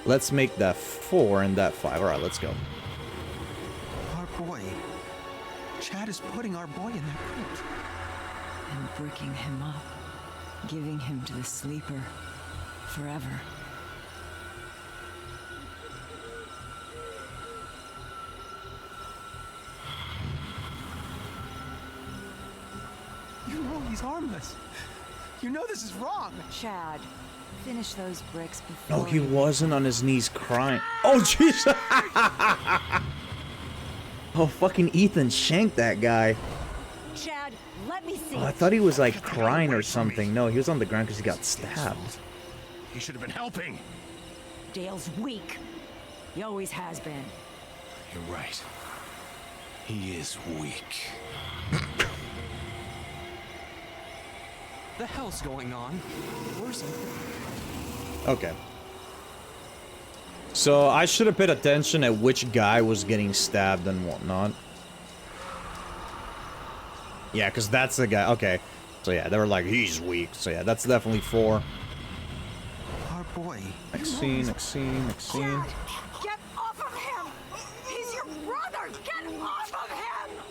Let's make that 4 and that 5. Alright, let's go. Our boy. Chad is putting our boy in that crypt. And bricking him up. Giving him to the sleeper. Forever. You know he's harmless. You know this is wrong. Chad, finish those bricks before... No, he wasn't on his knees crying. Oh, jeez! Oh, fucking Ethan shanked that guy. Chad, let me see. Oh, I thought he was like crying or something. No, he was on the ground because he got stabbed. He should have been helping. Dale's weak. He always has been. You're right. He is weak. The hell's going on? Where's Ethan? Okay. So I should have paid attention at which guy was getting stabbed and whatnot. Yeah, because that's the guy. Okay. So yeah, they were like, he's weak. So yeah, that's definitely 4. Our boy. Next scene, next scene, next scene. Get off of him! He's your brother! Get off of him!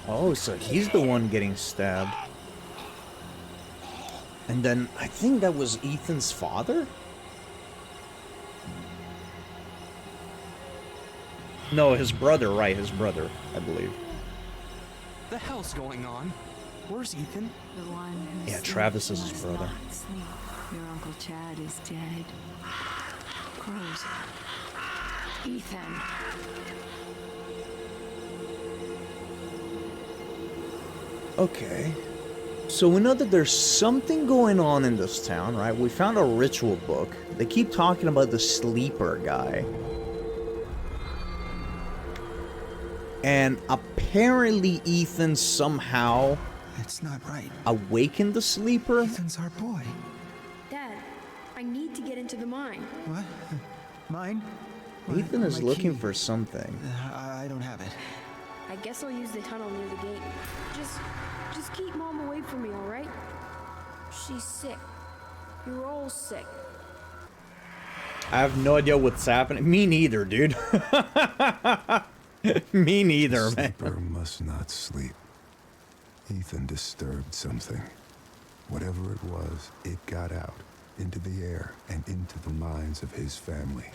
Oh, so he's the one getting stabbed. And then, I think that was Ethan's father? No, his brother, right, his brother, I believe. The hell's going on? Where's Ethan? The one who Yeah, Travis is his must brother. not sleep. Your Uncle Chad is dead. Crows. Ethan. Okay. So we know that there's something going on in this town, right? We found a ritual book. They keep talking about the sleeper guy. And apparently Ethan somehow It's not right. awakened the sleeper. Ethan's our boy. Dad, I need to get into the mine. What? Mine? Ethan is My looking key. for something. I don't have it. I guess I'll use the tunnel near the gate. Just keep Mom away from me, all right? She's sick. You're all sick. I have no idea what's happening. Me neither, dude. Me neither, The man. sleeper must not sleep. Ethan disturbed something. Whatever it was, it got out, into the air, and into the minds of his family.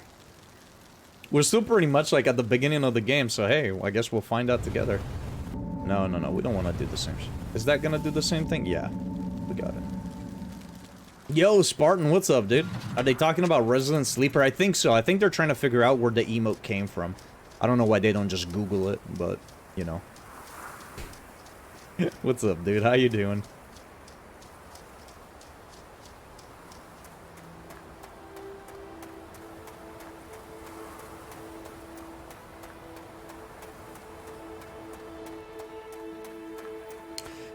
We're still pretty much like at the beginning of the game, so hey, I guess we'll find out together. No, we don't want to do the same shit. Is that gonna do the same thing? Yeah, we got it. Yo, Spartan, what's up, dude? Are they talking about Resident Sleeper? I think so. I think they're trying to figure out where the emote came from. I don't know why they don't just Google it, but, you know. What's up, dude? How you doing?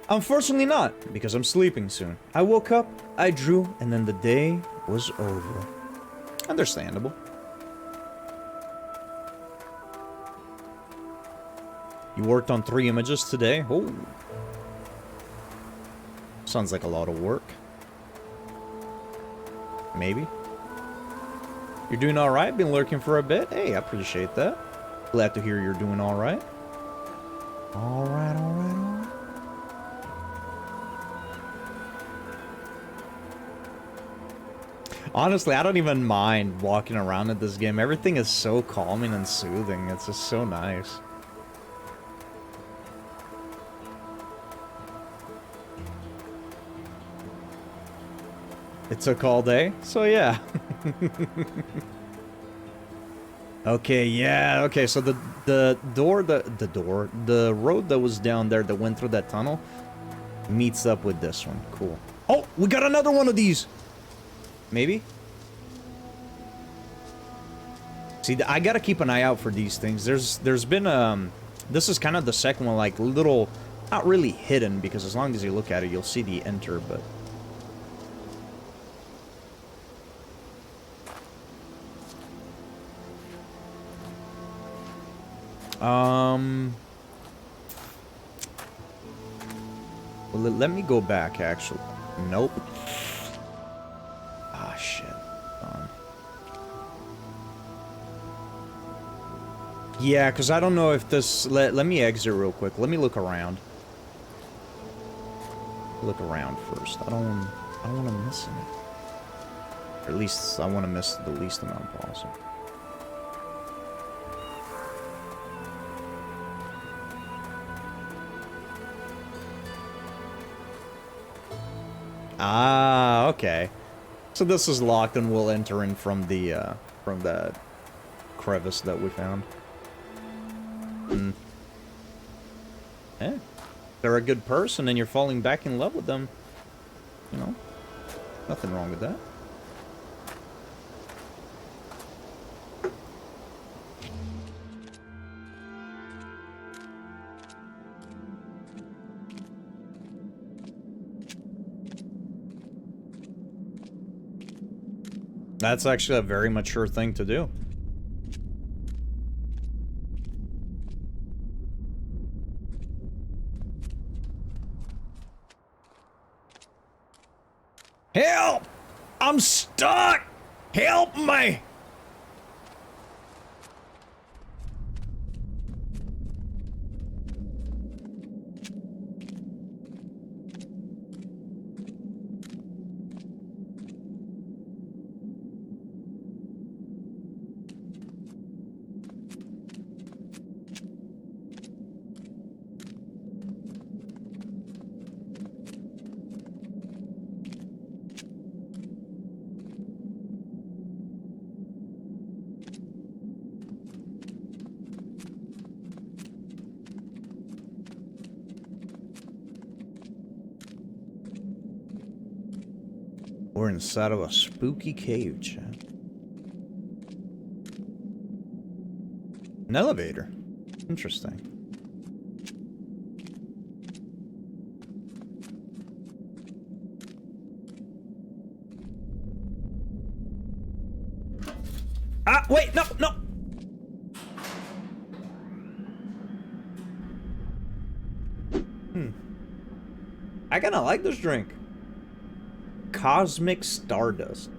Unfortunately not, because I'm sleeping soon. I woke up, I drew, and then the day was over. Understandable. You worked on 3 images today? Oh. Sounds like a lot of work. Maybe. You're doing alright? Been lurking for a bit? Hey, I appreciate that. Glad to hear you're doing alright. Alright. Honestly, I don't even mind walking around in this game. Everything is so calming and soothing. It's just so nice. It took all day, so yeah. Okay, yeah, okay, so the road that was down there that went through that tunnel, meets up with this one. Cool. Oh, we got another one of these. Maybe? See, I gotta keep an eye out for these things. There's been, this is kind of the second one, like, little, not really hidden, because as long as you look at it, you'll see the enter, but... Well, let me go back, actually. Nope. Ah, shit. Yeah, because I don't know if this... Let me exit real quick. Let me look around. Look around first. I don't want to miss anything. Or at least I want to miss the least amount possible. Ah, okay. So this is locked and we'll enter in from the crevice that we found. Yeah. If they're a good person and you're falling back in love with them, you know, nothing wrong with that. That's actually a very mature thing to do. Help! I'm stuck! Help me! We're inside of a spooky cave, chat. An elevator. Interesting. Ah, wait, no, no! I kinda like this drink. Cosmic Stardust.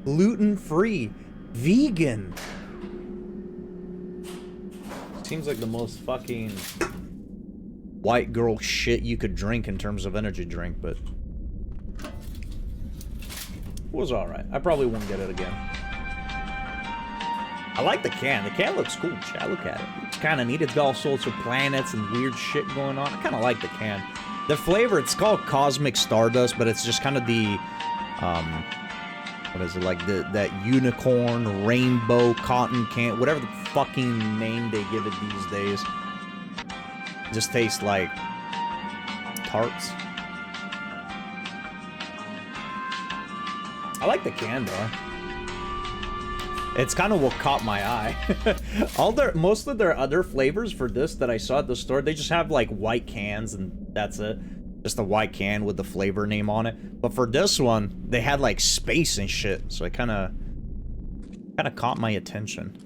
Gluten-free. Vegan. Seems like the most fucking white girl shit you could drink in terms of energy drink, but it was alright. I probably won't get it again. I like the can. The can looks cool, chat. Look at it. It's kind of neat. It's got all sorts of planets and weird shit going on. I kind of like the can. The flavor, it's called Cosmic Stardust, but it's just kind of the, what is it, like that unicorn, rainbow, cotton can, whatever the fucking name they give it these days. It just tastes like tarts. I like the can, though. It's kind of what caught my eye. Most of their other flavors for this that I saw at the store, they just have like white cans and that's it. Just a white can with the flavor name on it. But for this one, they had like space and shit, so it kind of caught my attention.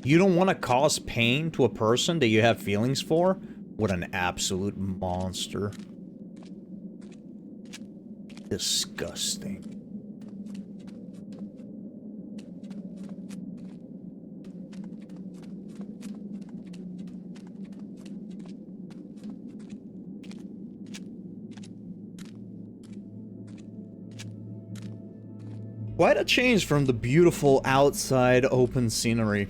You don't want to cause pain to a person that you have feelings for? What an absolute monster. Disgusting. Quite a change from the beautiful outside open scenery.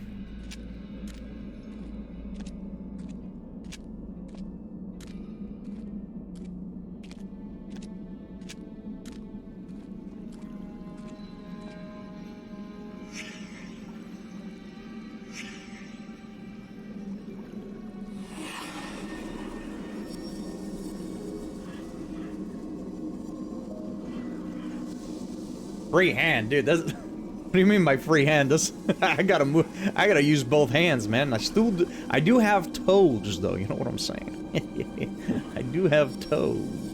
Free hand, dude. That's what do you mean by free hand? That's I gotta move. I gotta use both hands, man. I do have toes, though. You know what I'm saying? I do have toes.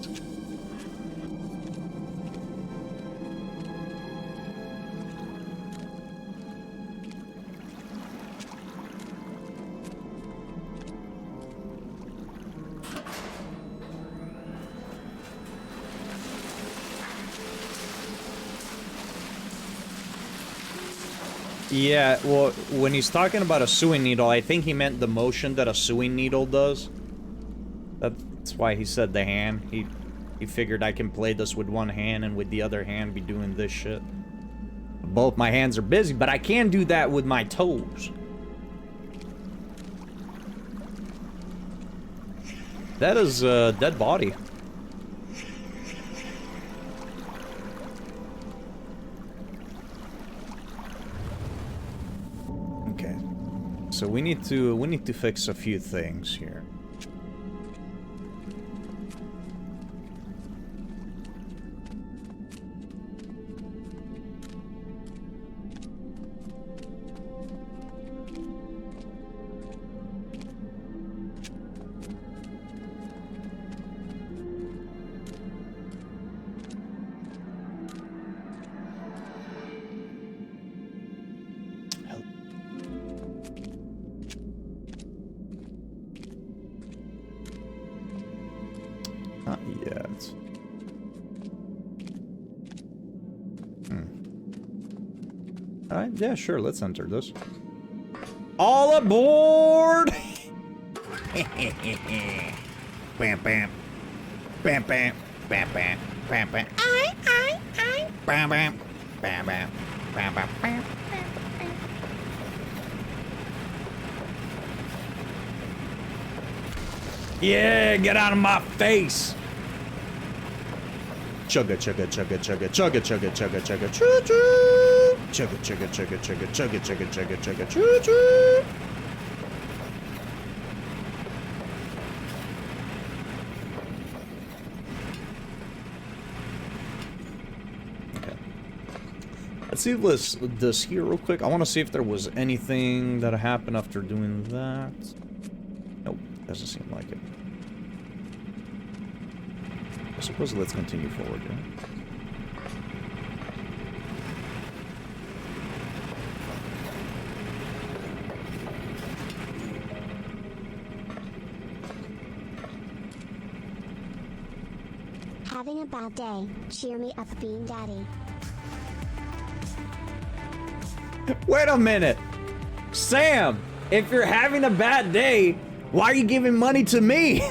Yeah, well, when he's talking about a sewing needle, I think he meant the motion that a sewing needle does. That's why he said the hand. He figured I can play this with one hand and with the other hand be doing this shit. Both my hands are busy, but I can do that with my toes. That is a dead body. So we need to fix a few things here. Not yet. Alright, yeah, sure, let's enter this. All aboard! Bam, bam. Bam, bam. Bam, bam. Bam, bam. Bam, bam. Bam, bam. Bam, bam. Bam. Yeah, get out of my face! Chugga chugga chugga chugga chugga chugga chugga chugga choo choo! Chugga chugga chugga chugga chugga chugga chugga chugga choo choo! Okay. Let's see this here real quick. I want to see if there was anything that happened after doing that. Nope, doesn't seem like it. I suppose let's continue forward, yeah? Having a bad day, cheer me up, being daddy. Wait a minute! Sam! If you're having a bad day, why are you giving money to me?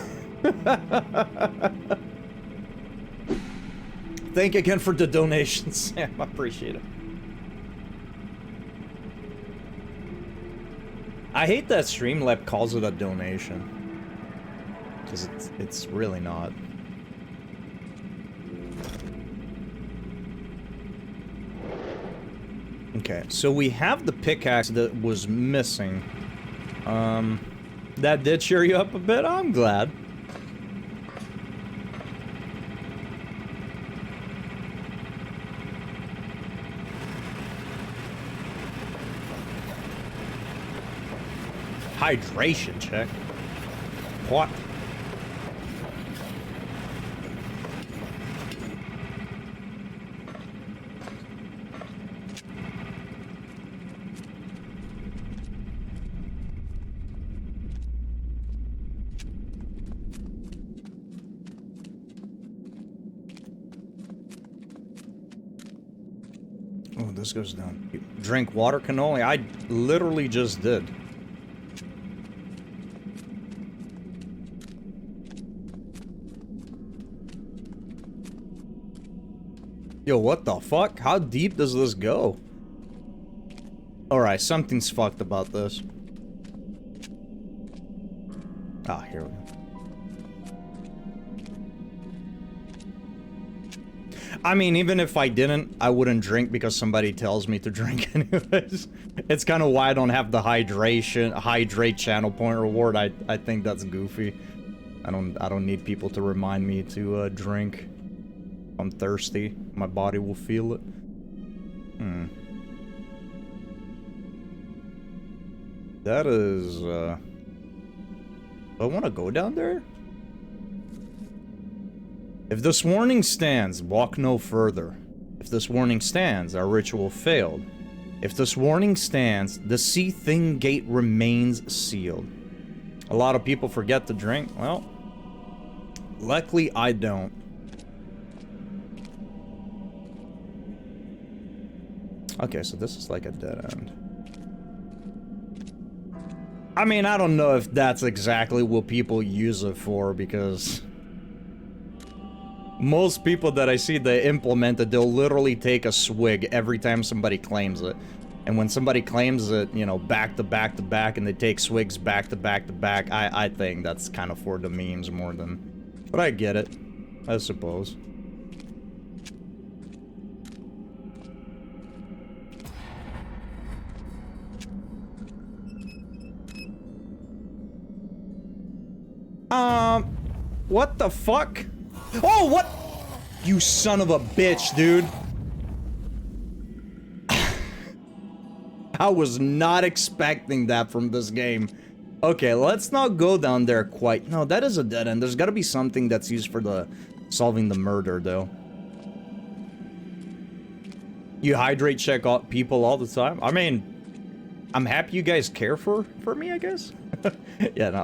Thank you again for the donation, Sam. I appreciate it. I hate that Streamlab calls it a donation. Because it's really not. Okay, so we have the pickaxe that was missing. That did cheer you up a bit? I'm glad. Hydration check. What? Oh, this goes down. Drink water cannoli? I literally just did. Yo, what the fuck? How deep does this go? Alright, something's fucked about this. Ah, here we go. I mean, even if I didn't, I wouldn't drink because somebody tells me to drink anyways. It's kind of why I don't have the hydrate channel point reward. I think that's goofy. I don't need people to remind me to drink. I'm thirsty. My body will feel it. That is, do I want to go down there? If this warning stands, walk no further. If this warning stands, our ritual failed. If this warning stands, the sea thing gate remains sealed. A lot of people forget to drink. Well, luckily I don't. Okay, so this is like a dead end. I mean, I don't know if that's exactly what people use it for, because most people that I see that implement it, they'll literally take a swig every time somebody claims it. And when somebody claims it, you know, back to back to back, and they take swigs back to back to back, I think that's kind of for the memes more than... But I get it, I suppose. What the fuck? Oh, what? You son of a bitch, dude. I was not expecting that from this game. Okay, let's not go down there quite. No, that is a dead end. There's gotta be something that's used for the solving the murder, though. You hydrate check people all the time? I mean, I'm happy you guys care for me, I guess. Yeah, no,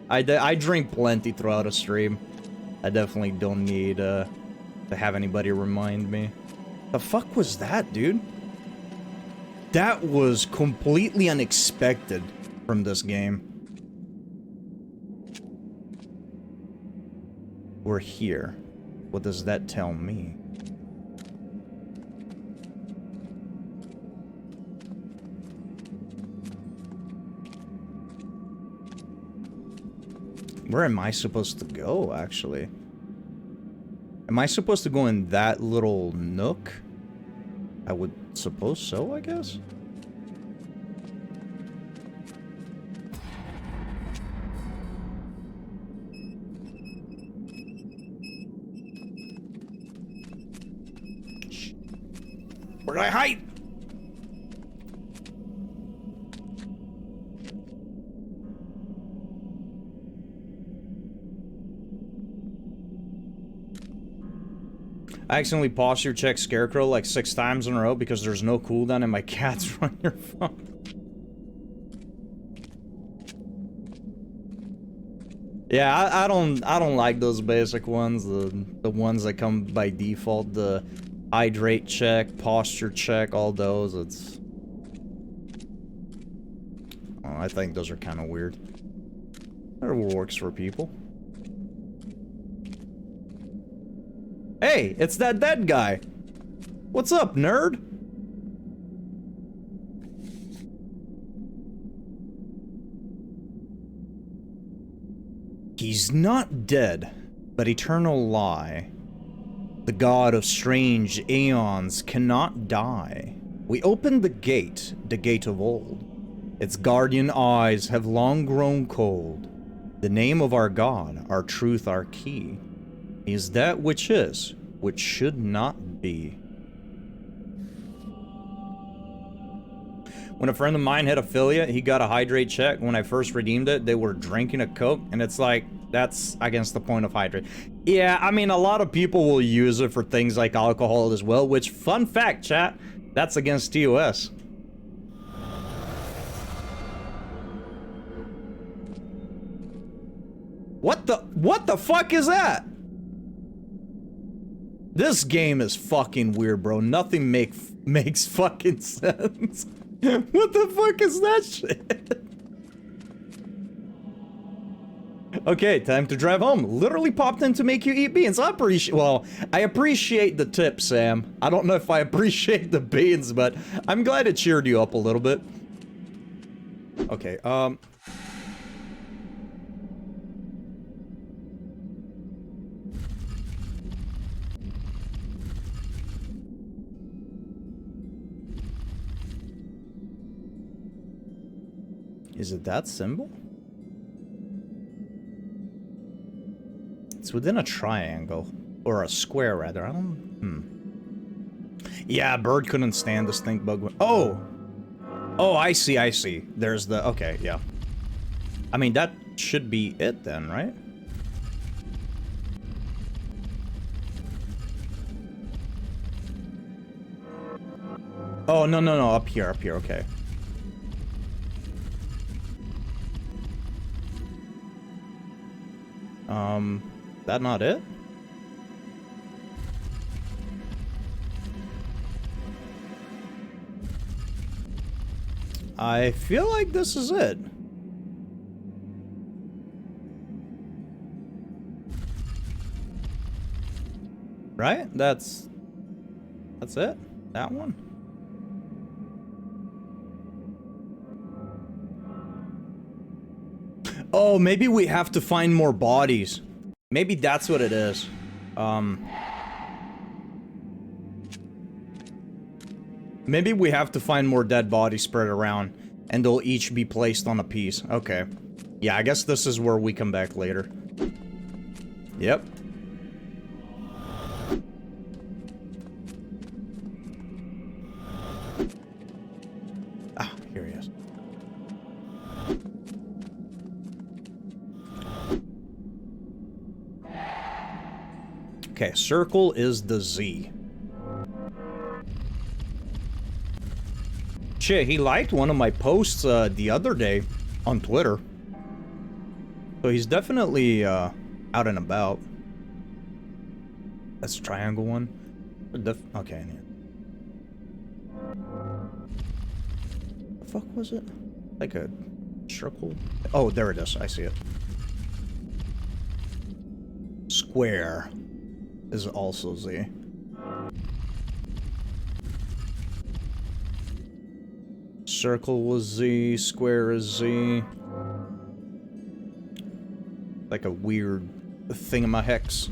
I drink plenty throughout a stream. I definitely don't need to have anybody remind me. The fuck was that, dude? That was completely unexpected from this game. We're here. What does that tell me? Where am I supposed to go, actually? Am I supposed to go in that little nook? I would suppose so, I guess? Where'd I hide? I accidentally posture checked Scarecrow like 6 times in a row because there's no cooldown and my cats run your phone. Yeah, I don't like those basic ones, the ones that come by default, the hydrate check, posture check, all those. It's I think those are kind of weird. That works for people. Hey, it's that dead guy. What's up, nerd? He's not dead, but eternal lie. The god of strange aeons cannot die. We opened the gate of old. Its guardian eyes have long grown cold. The name of our god, our truth, our key, is that which is, which should not be. When a friend of mine had affiliate, he got a hydrate check. When I first redeemed it, they were drinking a Coke, and it's like, that's against the point of hydrate. Yeah, I mean, a lot of people will use it for things like alcohol as well, which, fun fact, chat, that's against TOS. What the fuck is that? This game is fucking weird, bro. Nothing makes fucking sense. What the fuck is that shit? Okay, time to drive home. Literally popped in to make you eat beans. I appreciate the tip, Sam. I don't know if I appreciate the beans, but I'm glad it cheered you up a little bit. Okay, is it that symbol? It's within a triangle. Or a square, rather. I don't... Yeah, bird couldn't stand the stink bug. Oh! Oh, I see, I see. There's the... Okay, yeah. I mean, that should be it then, right? Oh, no, no, no. Up here, okay. That not it? I feel like this is it. Right? That's it? That one? Oh, maybe we have to find more bodies. Maybe that's what it is. Maybe we have to find more dead bodies spread around, and they'll each be placed on a piece. Okay. Yeah, I guess this is where we come back later. Yep. Ah, here he is. Okay, circle is the Z. Shit, he liked one of my posts the other day on Twitter. So he's definitely out and about. That's the triangle one. Okay. The fuck was it? Like a circle? Oh, there it is. I see it. Square is also Z. Circle was Z, square is Z. Like a weird thingamahex.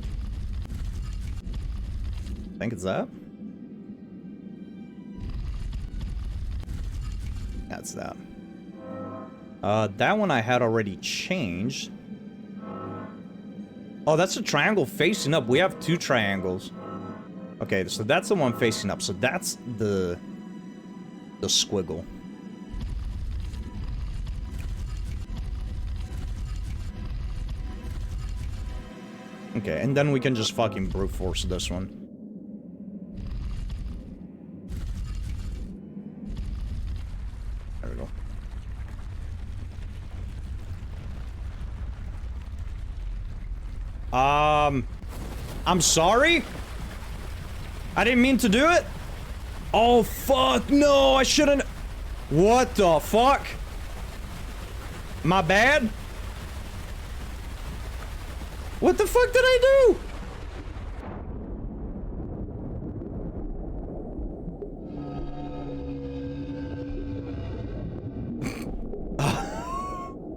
I think it's that. That's that. That one I had already changed. Oh, that's a triangle facing up. We have two triangles. Okay, so that's the one facing up. So that's the squiggle. Okay, and then we can just fucking brute force this one. There we go. I'm sorry? I didn't mean to do it? Oh, fuck, no, I shouldn't... What the fuck? My bad? What the fuck did I do?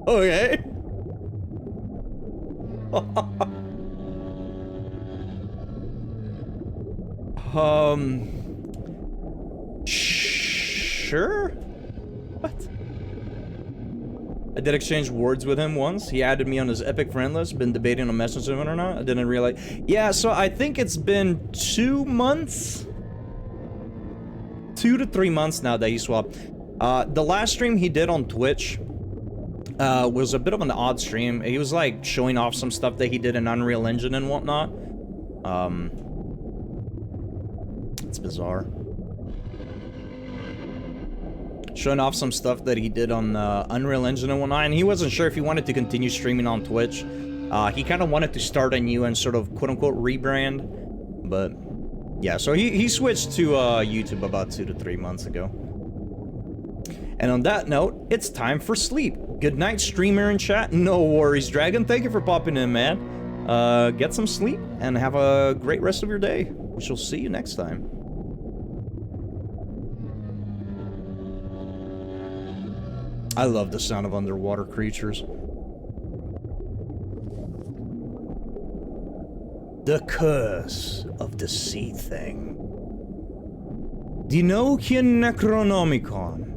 Okay. Sure? What? I did exchange words with him once. He added me on his epic friend list. Been debating on Messenger or not. I didn't realize. Yeah, so I think it's been 2 months. 2 to 3 months now that he swapped. The last stream he did on Twitch was a bit of an odd stream. He was like showing off some stuff that he did in Unreal Engine and whatnot. It's bizarre. Showing off some stuff that he did on Unreal Engine and whatnot, and he wasn't sure if he wanted to continue streaming on Twitch. He kind of wanted to start a new and sort of quote-unquote rebrand, but yeah, so he switched to YouTube about 2 to 3 months ago. And on that note, it's time for sleep. Good night, streamer and chat. No worries, Dragon. Thank you for popping in, man. Get some sleep and have a great rest of your day. We shall see you next time. I love the sound of underwater creatures. The curse of the sea thing. The Enochian Necronomicon.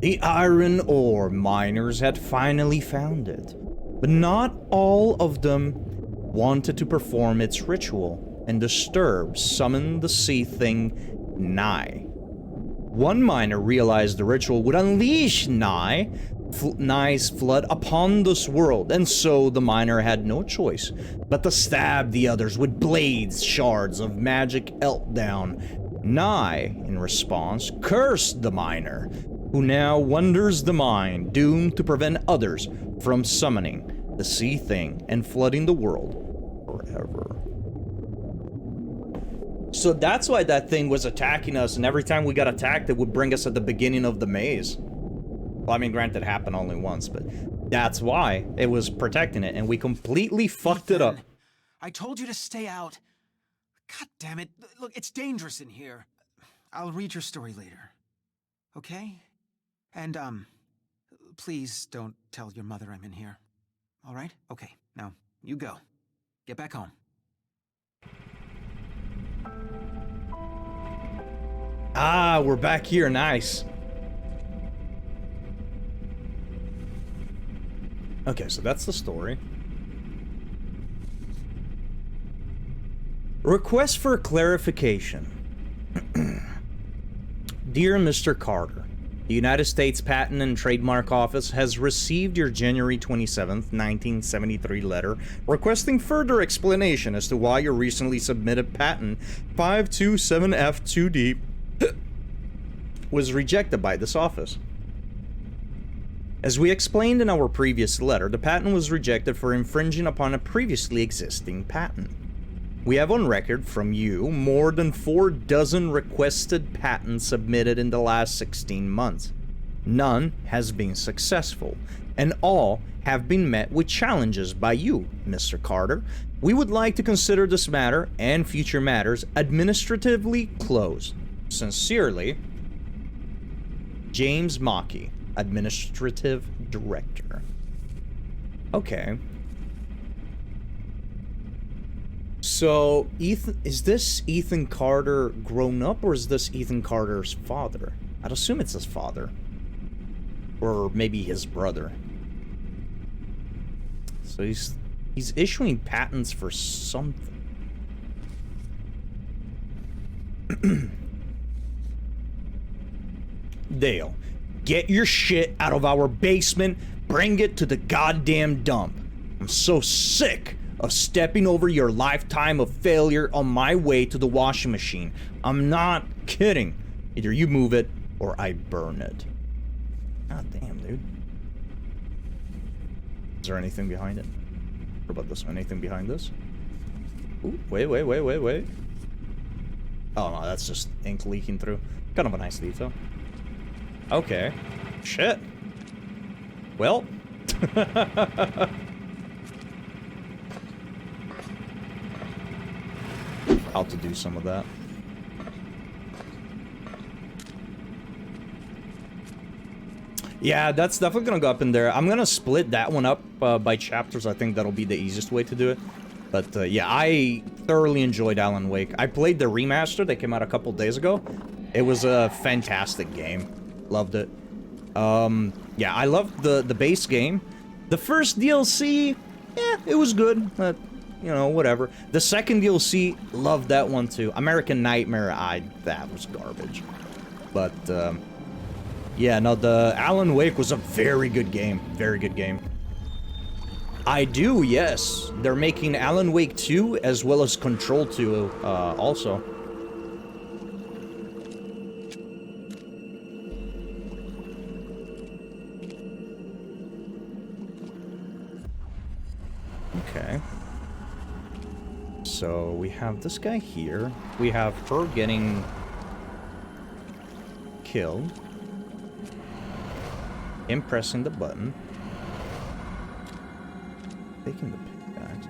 The iron ore miners had finally found it, but not all of them wanted to perform its ritual and summon the sea thing Nye. One miner realized the ritual would unleash Nye's flood upon this world, and so the miner had no choice but to stab the others with blades, shards of magic Eltdown. Nye, in response, cursed the miner, who now wanders the mine, doomed to prevent others from summoning the sea thing and flooding the world forever. So that's why that thing was attacking us, and every time we got attacked, it would bring us at the beginning of the maze. Well, I mean, granted, it happened only once, but that's why it was protecting it, and we completely fucked it up. I told you to stay out. God damn it. Look, it's dangerous in here. I'll read your story later. Okay? And, please don't tell your mother I'm in here. All right? Okay, now, you go. Get back home. Ah, we're back here. Nice. Okay, so that's the story. Request for clarification. Dear Mr. Carter, the United States Patent and Trademark Office has received your January 27th, 1973 letter requesting further explanation as to why your recently submitted patent 527F2D was rejected by this office. As we explained in our previous letter, the patent was rejected for infringing upon a previously existing patent. We have on record from you more than 4 dozen requested patents submitted in the last 16 months. None has been successful, and all have been met with challenges by you, Mr. Carter. We would like to consider this matter and future matters administratively closed. Sincerely, James Mackey, Administrative Director. Okay. So, is this Ethan Carter grown up, or is this Ethan Carter's father? I'd assume it's his father. Or maybe his brother. So he's issuing patents for something. Dale, get your shit out of our basement, bring it to the goddamn dump. I'm so sick of stepping over your lifetime of failure on my way to the washing machine. I'm not kidding. Either you move it, or I burn it. God damn, dude. Is there anything behind it? What about this one? Anything behind this? Ooh, wait. Oh no, that's just ink leaking through. Kind of a nice detail. Okay. Shit. Well. How to do some of that. Yeah, that's definitely gonna go up in there. I'm gonna split that one up by chapters. I think that'll be the easiest way to do it. But yeah, I thoroughly enjoyed Alan Wake. I played the remaster that came out a couple days ago. It was a fantastic game. Loved it. Yeah, I loved the base game. The first DLC, yeah, it was good, but you know, whatever. The second DLC, loved that one too. American Nightmare, that was garbage. But yeah, no, the Alan Wake was a very good game. Very good game. I do, yes. They're making Alan Wake 2 as well as Control 2 also. Okay. So we have this guy here. We have her getting killed. Him pressing the button. Taking the pickaxe.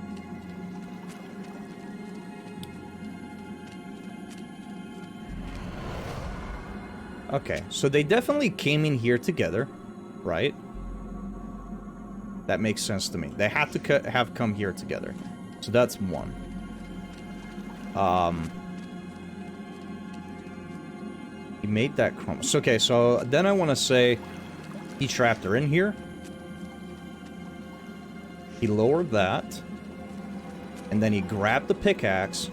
Okay, so they definitely came in here together, right? That makes sense to me. They had to have come here together. So that's one. He made that crumble. So, okay, so then I want to say he trapped her in here. He lowered that. And then he grabbed the pickaxe.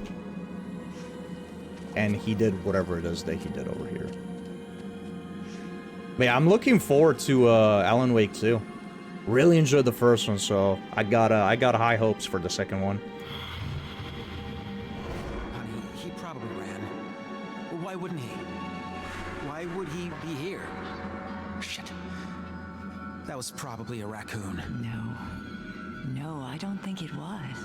and he did whatever it is that he did over here. But yeah, I'm looking forward to Alan Wake 2. Really enjoyed the first one, so I got high hopes for the second one. Honey, he probably ran. Why wouldn't he? Why would he be here? Shit. That was probably a raccoon. No, I don't think it was.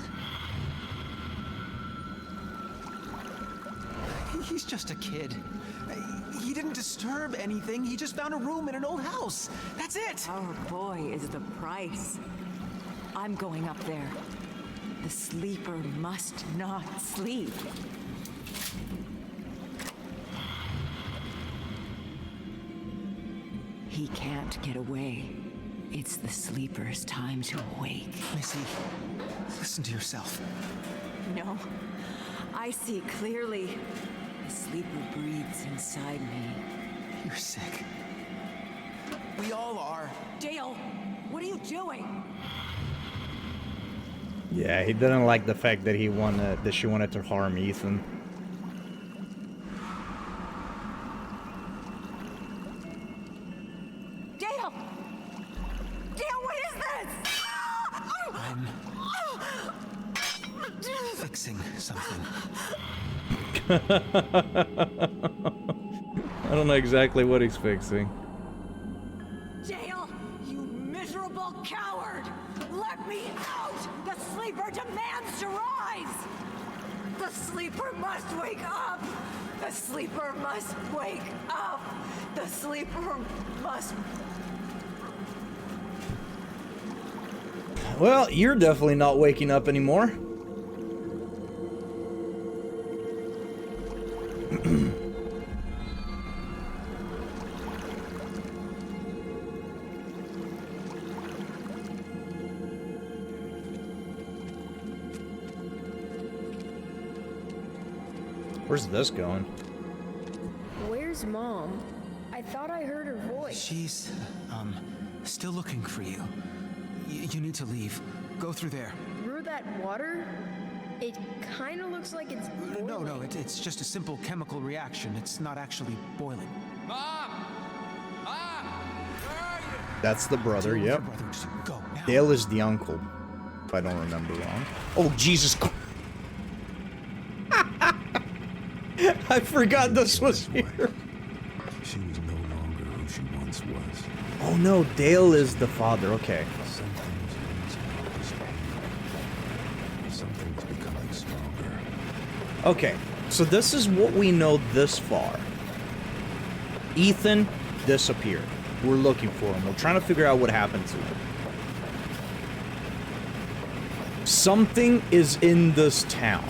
He's just a kid. He didn't disturb anything. He just found a room in an old house. That's it. Our boy is the price. I'm going up there. The sleeper must not sleep. He can't get away. It's the sleeper's time to wake. Missy, listen to yourself. No, I see clearly. The sleeper breathes inside me. You're sick. We all are. Dale, what are you doing? Yeah, he didn't like the fact that she wanted to harm Ethan. Dale! Dale, what is this? I'm fixing something. I don't know exactly what he's fixing. Dale, you miserable coward! Let me out! The sleeper demands to rise! The sleeper must wake up! The sleeper must wake up! The sleeper must... Well, you're definitely not waking up anymore. Where's this going? Where's Mom? I thought I heard her voice. She's, still looking for you. You need to leave. Go through there. Through that water? It kind of looks like it's boiling. No, it's just a simple chemical reaction. It's not actually boiling. Mom! Mom! Where are you? That's the brother, yep. Brothers, go now. Dale is the uncle, if I don't remember wrong. Oh, Jesus Christ. I forgot this was here. She was no longer who she once was. Oh no, Dale is the father, okay. Something's becoming stronger. Okay, so this is what we know this far. Ethan disappeared. We're looking for him. We're trying to figure out what happened to him. Something is in this town.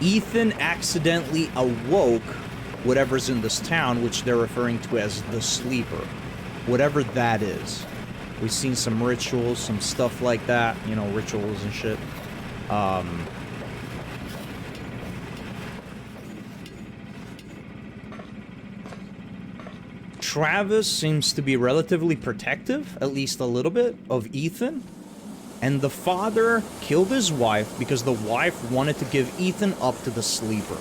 Ethan accidentally awoke whatever's in this town, which they're referring to as the sleeper. Whatever that is. We've seen some rituals, some stuff like that. You know, rituals and shit. Travis seems to be relatively protective, at least a little bit, of Ethan. And the father killed his wife because the wife wanted to give Ethan up to the sleeper.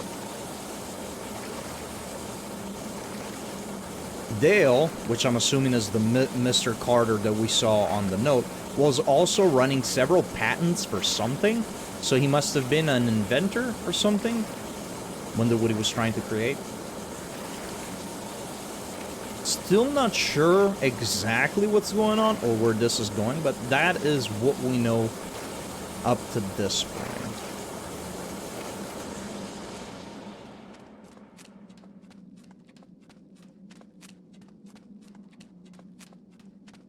Dale, which I'm assuming is the Mr. Carter that we saw on the note, was also running several patents for something. So he must have been an inventor or something. Wonder what he was trying to create. Still not sure exactly what's going on or where this is going, but that is what we know up to this point.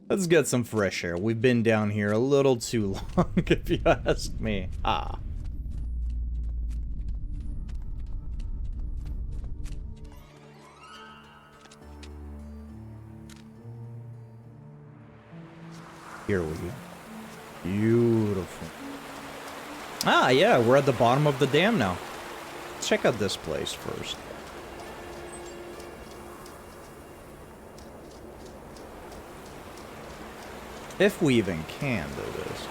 Let's get some fresh air. We've been down here a little too long, if you ask me. Here we go. Beautiful. Yeah, we're at the bottom of the dam now. Let's check out this place first. If we even can do this.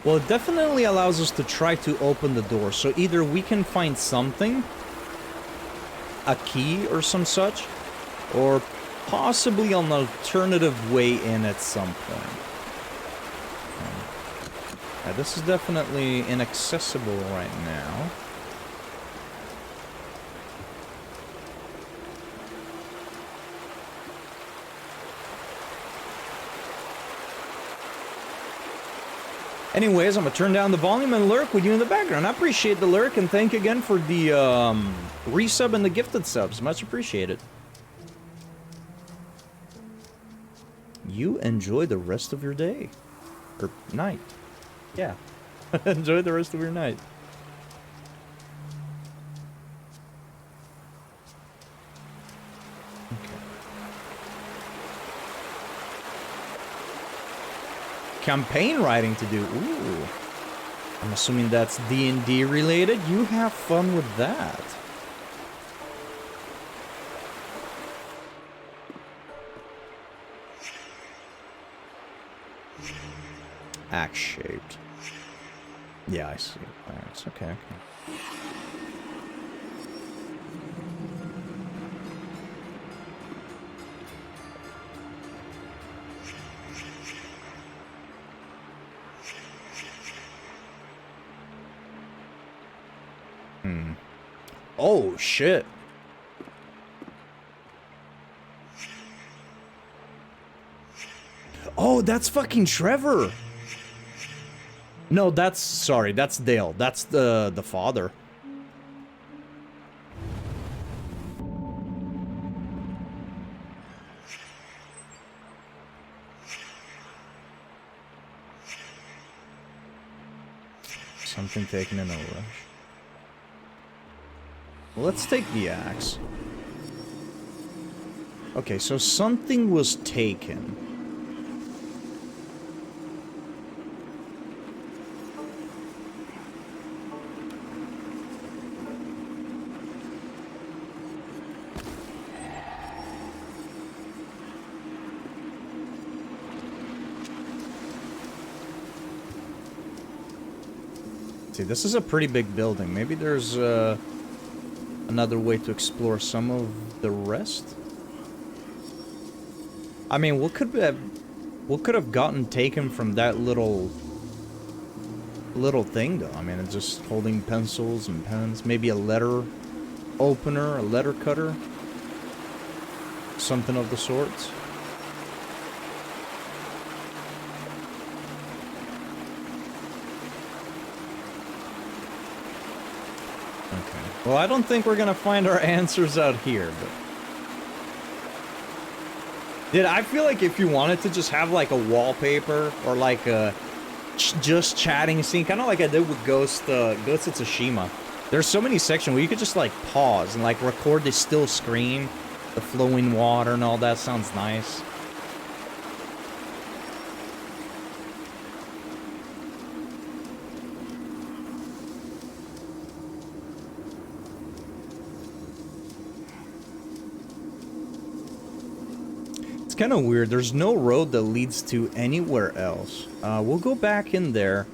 Well, it definitely allows us to try to open the door. So either we can find something, a key or some such, or possibly an alternative way in at some point. Yeah, this is definitely inaccessible right now. Anyways, I'm gonna turn down the volume and lurk with you in the background. I appreciate the lurk, and thank you again for the resub and the gifted subs. Much appreciated. You enjoy the rest of your day. Or night. Yeah. Enjoy the rest of your night. Campaign writing to do. Ooh. I'm assuming that's D&D related. You have fun with that. Axe shaped. Yeah, I see. It's okay. Oh, shit. Oh, that's fucking Trevor. No, that's... Sorry, that's Dale. That's the father. Something taken in a rush. Let's take the axe. Okay, so something was taken. See, this is a pretty big building. Maybe there's another way to explore some of the rest. I mean, what could have gotten taken from that little thing, though? I mean, it's just holding pencils and pens. Maybe a letter opener, a letter cutter, something of the sorts. Well, I don't think we're gonna find our answers out here, but... Dude, I feel like if you wanted to just have, like, a wallpaper, or, like, a just chatting scene, kind of like I did with Ghost of Tsushima. There's so many sections where you could just, like, pause and, like, record the still screen, the flowing water and all that. Sounds nice. Kind of weird. There's no road that leads to anywhere else. We'll go back in there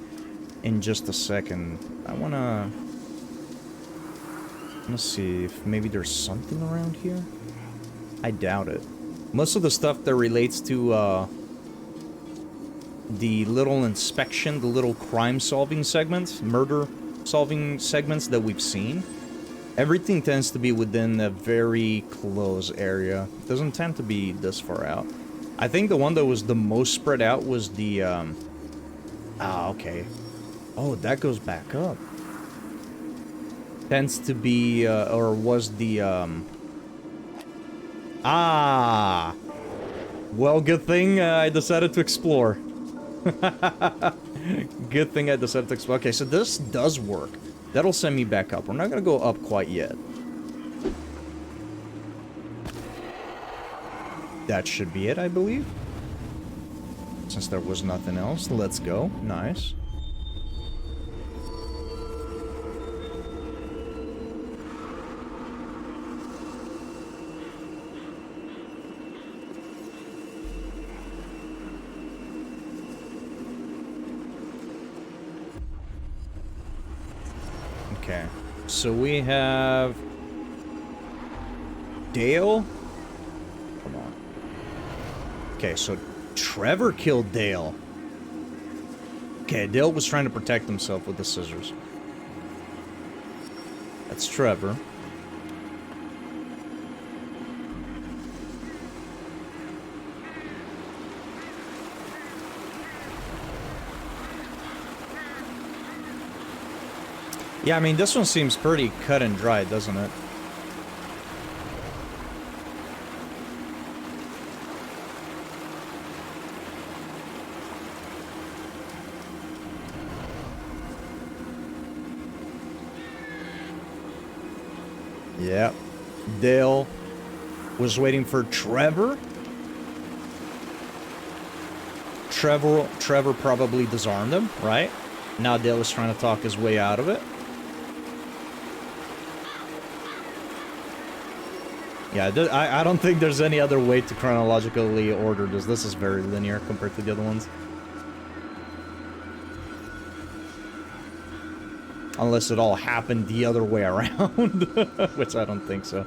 in just a second. I wanna see if maybe there's something around here. I doubt it. Most of the stuff that relates to the little inspection, the little crime-solving segments, murder-solving segments that we've seen, everything tends to be within a very close area. It doesn't tend to be this far out. I think the one that was the most spread out was the, okay. Oh, that goes back up. Tends to be, or was the, well, good thing I decided to explore. Good thing I decided to explore. Okay, so this does work. That'll send me back up. We're not gonna go up quite yet. That should be it, I believe. Since there was nothing else, let's go. Nice. Okay. So we have... Dale? Come on. Okay, so Trevor killed Dale. Okay, Dale was trying to protect himself with the scissors. That's Trevor. Yeah, I mean, this one seems pretty cut and dry, doesn't it? Yeah. Dale was waiting for Trevor. Trevor probably disarmed him, right? Now Dale is trying to talk his way out of it. Yeah, I don't think there's any other way to chronologically order this. This is very linear compared to the other ones. Unless it all happened the other way around. Which I don't think so.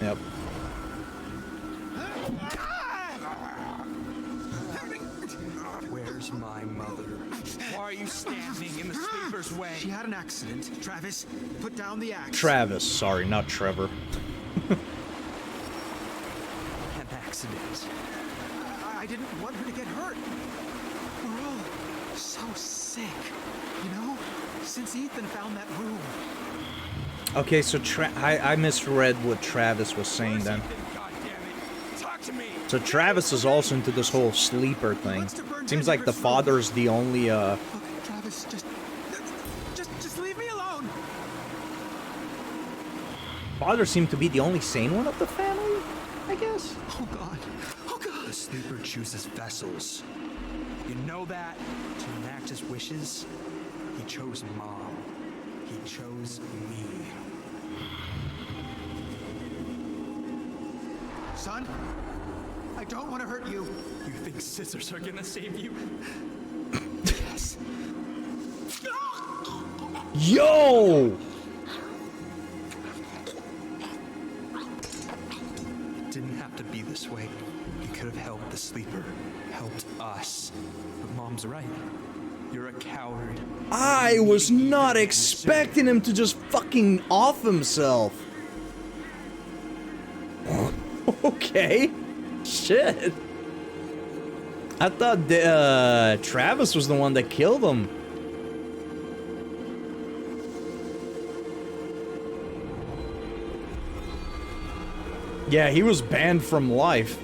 Yep. Where's my mother? Why are you standing in the sleeper's way? She had an accident. Travis, put down the axe. Travis, sorry, not Trevor. An accident. I didn't want her to get hurt. We're all so sick, you know? Since Ethan found that room. Okay, so I misread what Travis was saying then. Talk to me. So Travis is also into this whole sleeper thing. Seems like the father's the only, Look, Travis, just leave me alone. Father seemed to be the only sane one of the family, I guess. Oh God. Oh God. The sleeper chooses vessels. You know that? To enact his wishes, he chose Mom. He chose me. Son, I don't want to hurt you. You think scissors are gonna save you? Yes. Yo! It didn't have to be this way. He could have helped the sleeper, helped us. But Mom's right. You're a coward. I was not expecting him to just fucking off himself. Okay. Shit. I thought Travis was the one that killed him. Yeah, he was banned from life.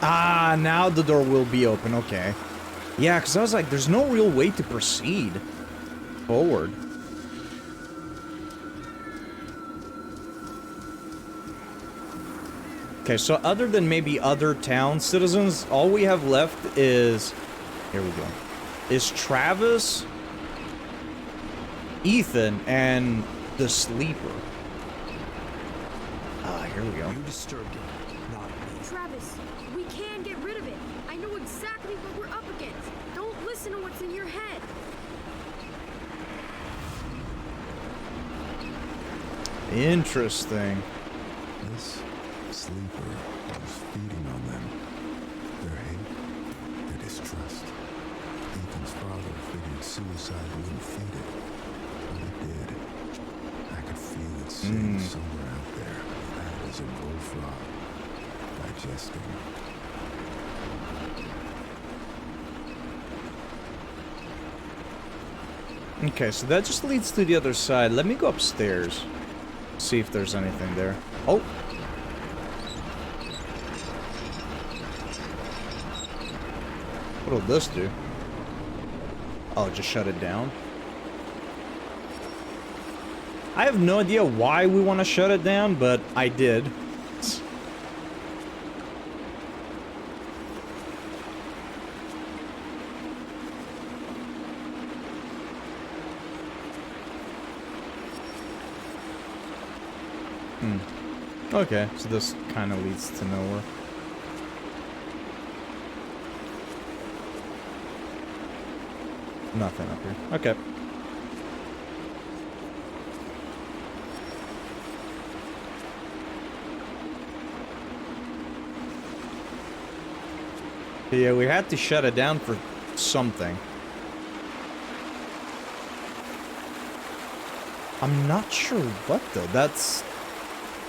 Ah, now the door will be open, okay. Yeah, because I was like, there's no real way to proceed forward. Okay, so other than maybe other town citizens, all we have left is... Here we go. Is Travis, Ethan, and the sleeper. Ah, here we go. You disturbed it, not me. Travis, we can get rid of it. I know exactly what we're up against. Don't listen to what's in your head. Interesting. This sleeper was feeding on them. Their hate, their distrust. Ethan's father figured suicide wouldn't feed it, but it did. I could feel it sitting somewhere out there, fat as a bullfrog, digesting. Okay, so that just leads to the other side. Let me go upstairs. See if there's anything there. Oh! What'll this do? Oh, just shut it down? I have no idea why we want to shut it down, but I did. Okay, so this kind of leads to nowhere. Nothing up here. Okay. Yeah, we had to shut it down for something. I'm not sure what though.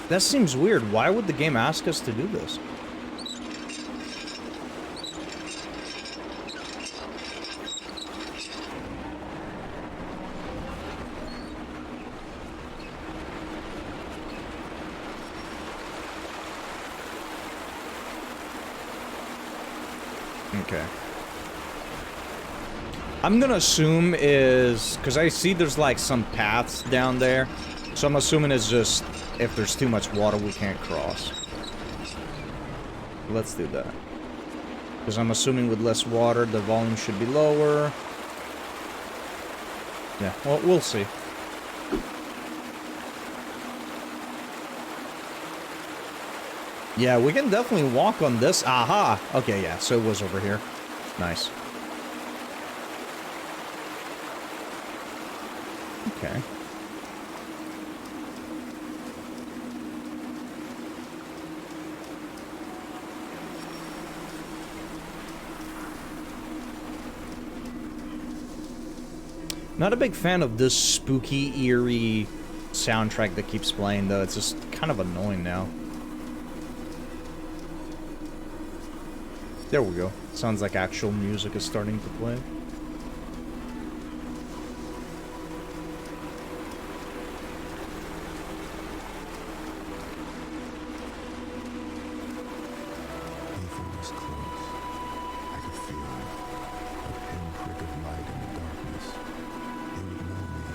That seems weird. Why would the game ask us to do this? Okay. I'm gonna assume is... because I see there's like some paths down there. So I'm assuming it's just if there's too much water we can't cross. Let's do that. Because I'm assuming with less water the volume should be lower. Yeah, well, we'll see. Yeah, we can definitely walk on this. Aha! Okay, yeah, so it was over here. Nice. Okay. Not a big fan of this spooky, eerie soundtrack that keeps playing, though. It's just kind of annoying now. There we go. Sounds like actual music is starting to play. Ethan was close. I could feel him. A pinprick of light in the darkness. He would know me.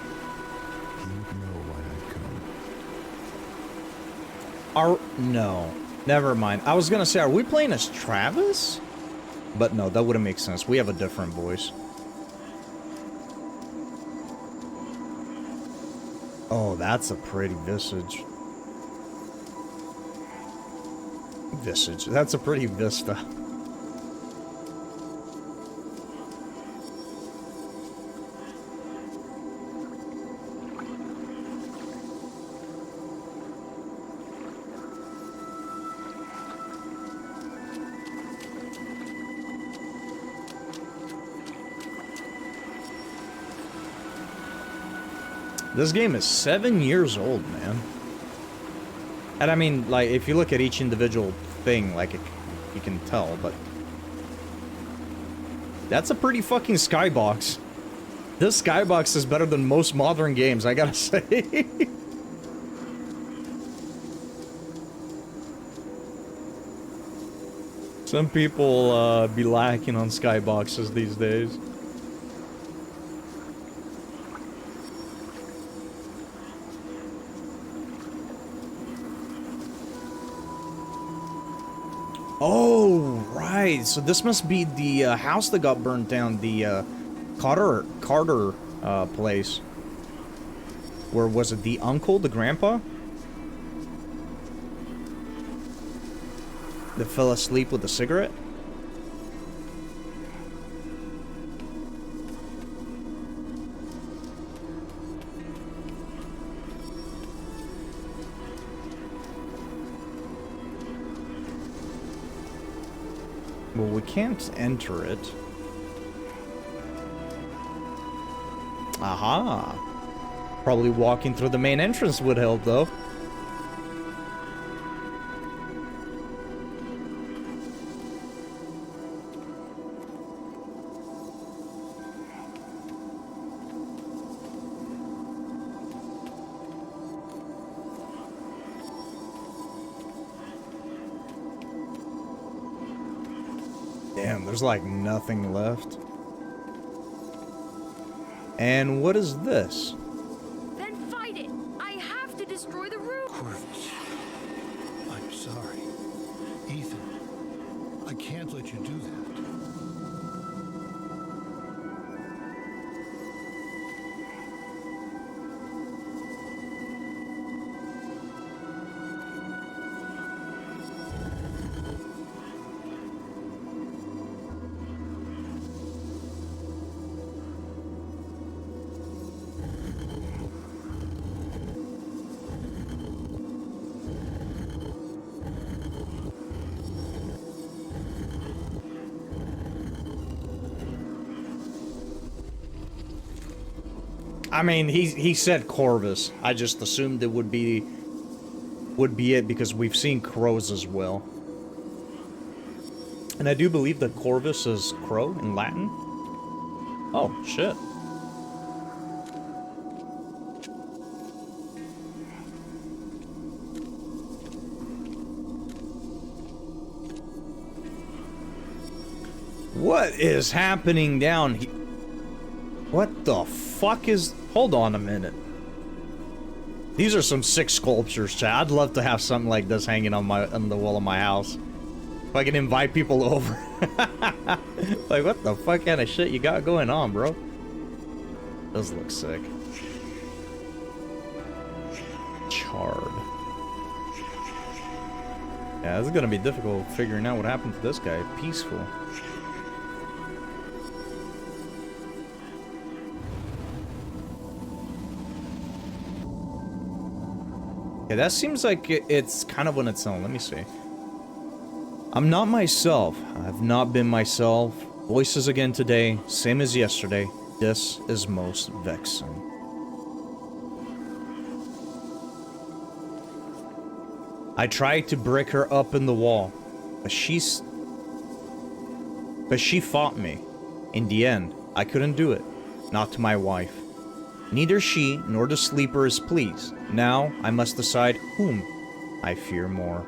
He would know why I'd come. No. Never mind. I was gonna say, are we playing as Travis? But no, that wouldn't make sense. We have a different voice. Oh, that's a pretty visage. Visage. That's a pretty vista. This game is 7 years old, man. And I mean, like, if you look at each individual thing, like, you can tell, but... that's a pretty fucking skybox. This skybox is better than most modern games, I gotta say. Some people, be lacking on skyboxes these days. Oh, right. So this must be the house that got burnt down, the Carter place. Where was it? The uncle, the grandpa? That fell asleep with a cigarette? Well, we can't enter it. Aha! Probably walking through the main entrance would help, though. Damn, there's like nothing left. And what is this? Then fight it! I have to destroy the roof! Corvus, I'm sorry. Ethan, I can't let you do that. I mean, he said Corvus. I just assumed it would be it because we've seen crows as well. And I do believe that Corvus is crow in Latin. Oh, shit. What is happening down here? What the fuck is... Hold on a minute. These are some sick sculptures, chat. I'd love to have something like this hanging on the wall of my house. If I can invite people over. Like, what the fuck kind of shit you got going on, bro? Does look sick. Charred. Yeah, this is gonna be difficult figuring out what happened to this guy. Peaceful. Yeah, that seems like it's kind of on its own. Let me see. I'm not myself. I've not been myself. Voices again today, same as yesterday. This is most vexing. I tried to break her up in the wall, but she fought me. In the end, I couldn't do it. Not to my wife. Neither she nor the sleeper is pleased. Now I must decide whom I fear more.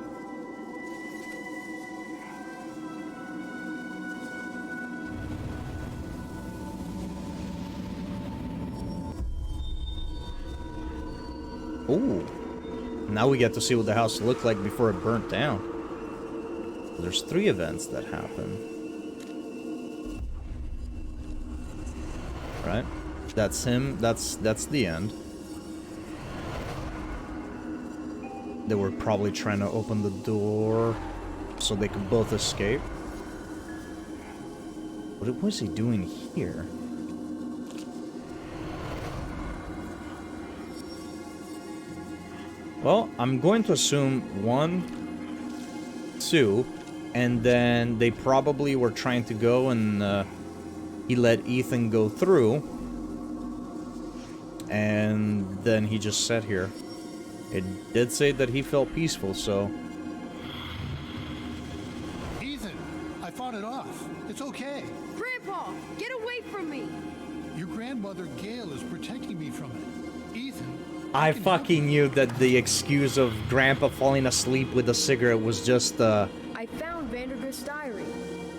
Ooh. Now we get to see what the house looked like before it burnt down. There's 3 events that happen. Right? That's him. That's the end. They were probably trying to open the door so they could both escape. What was he doing here? Well, I'm going to assume 1, 2, and then they probably were trying to go and he let Ethan go through. And then he just sat here. It did say that he felt peaceful, so... Ethan, I fought it off. It's okay. Grandpa, get away from me! Your grandmother, Gail, is protecting me from it. Ethan, I can fucking knew that the excuse of Grandpa falling asleep with a cigarette was just, I found Vandergrift's diary.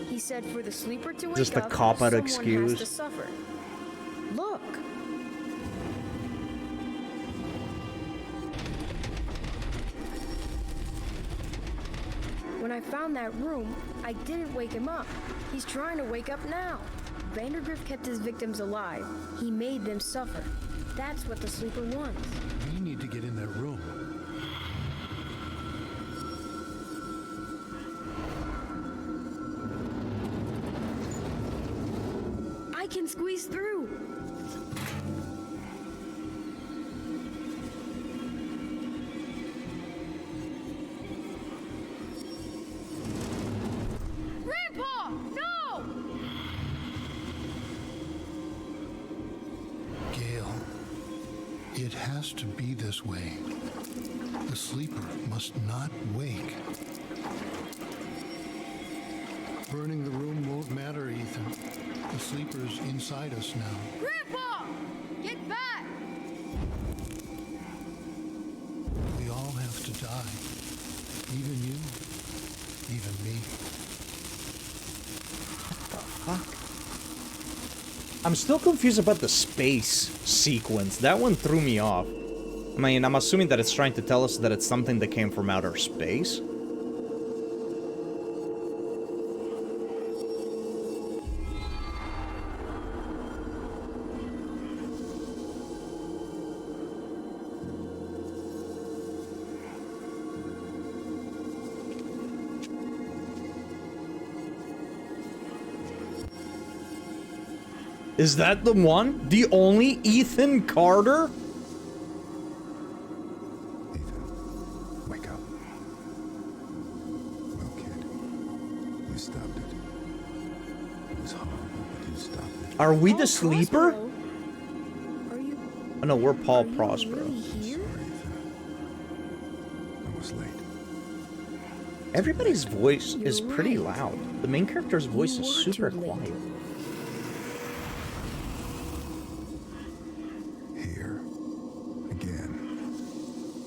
He said for the sleeper to wake just a up, cop-out someone excuse. has to suffer. Look. When I found that room, I didn't wake him up. He's trying to wake up now. Vandergrift kept his victims alive. He made them suffer. That's what the sleeper wants. We need to get in that room. I can squeeze through. Grandpa, no! Gail, it has to be this way. The sleeper must not wake. Burning the room won't matter, Ethan. The sleeper's inside us now. Grandpa, get back! We all have to die. Even you. Even me. I'm still confused about the space sequence. That one threw me off. I mean, I'm assuming that it's trying to tell us that it's something that came from outer space. Is that the one? The only Ethan Carter? Ethan, wake up. Well, kid, you stopped it. It was horrible, but you stopped it. Are we Oh, the sleeper? Prospero. Are you Oh no, we're Paul Are you Prospero. really here? I was late. Everybody's voice is You're pretty right. loud. The main character's voice You is were super too late. quiet. Here. Again.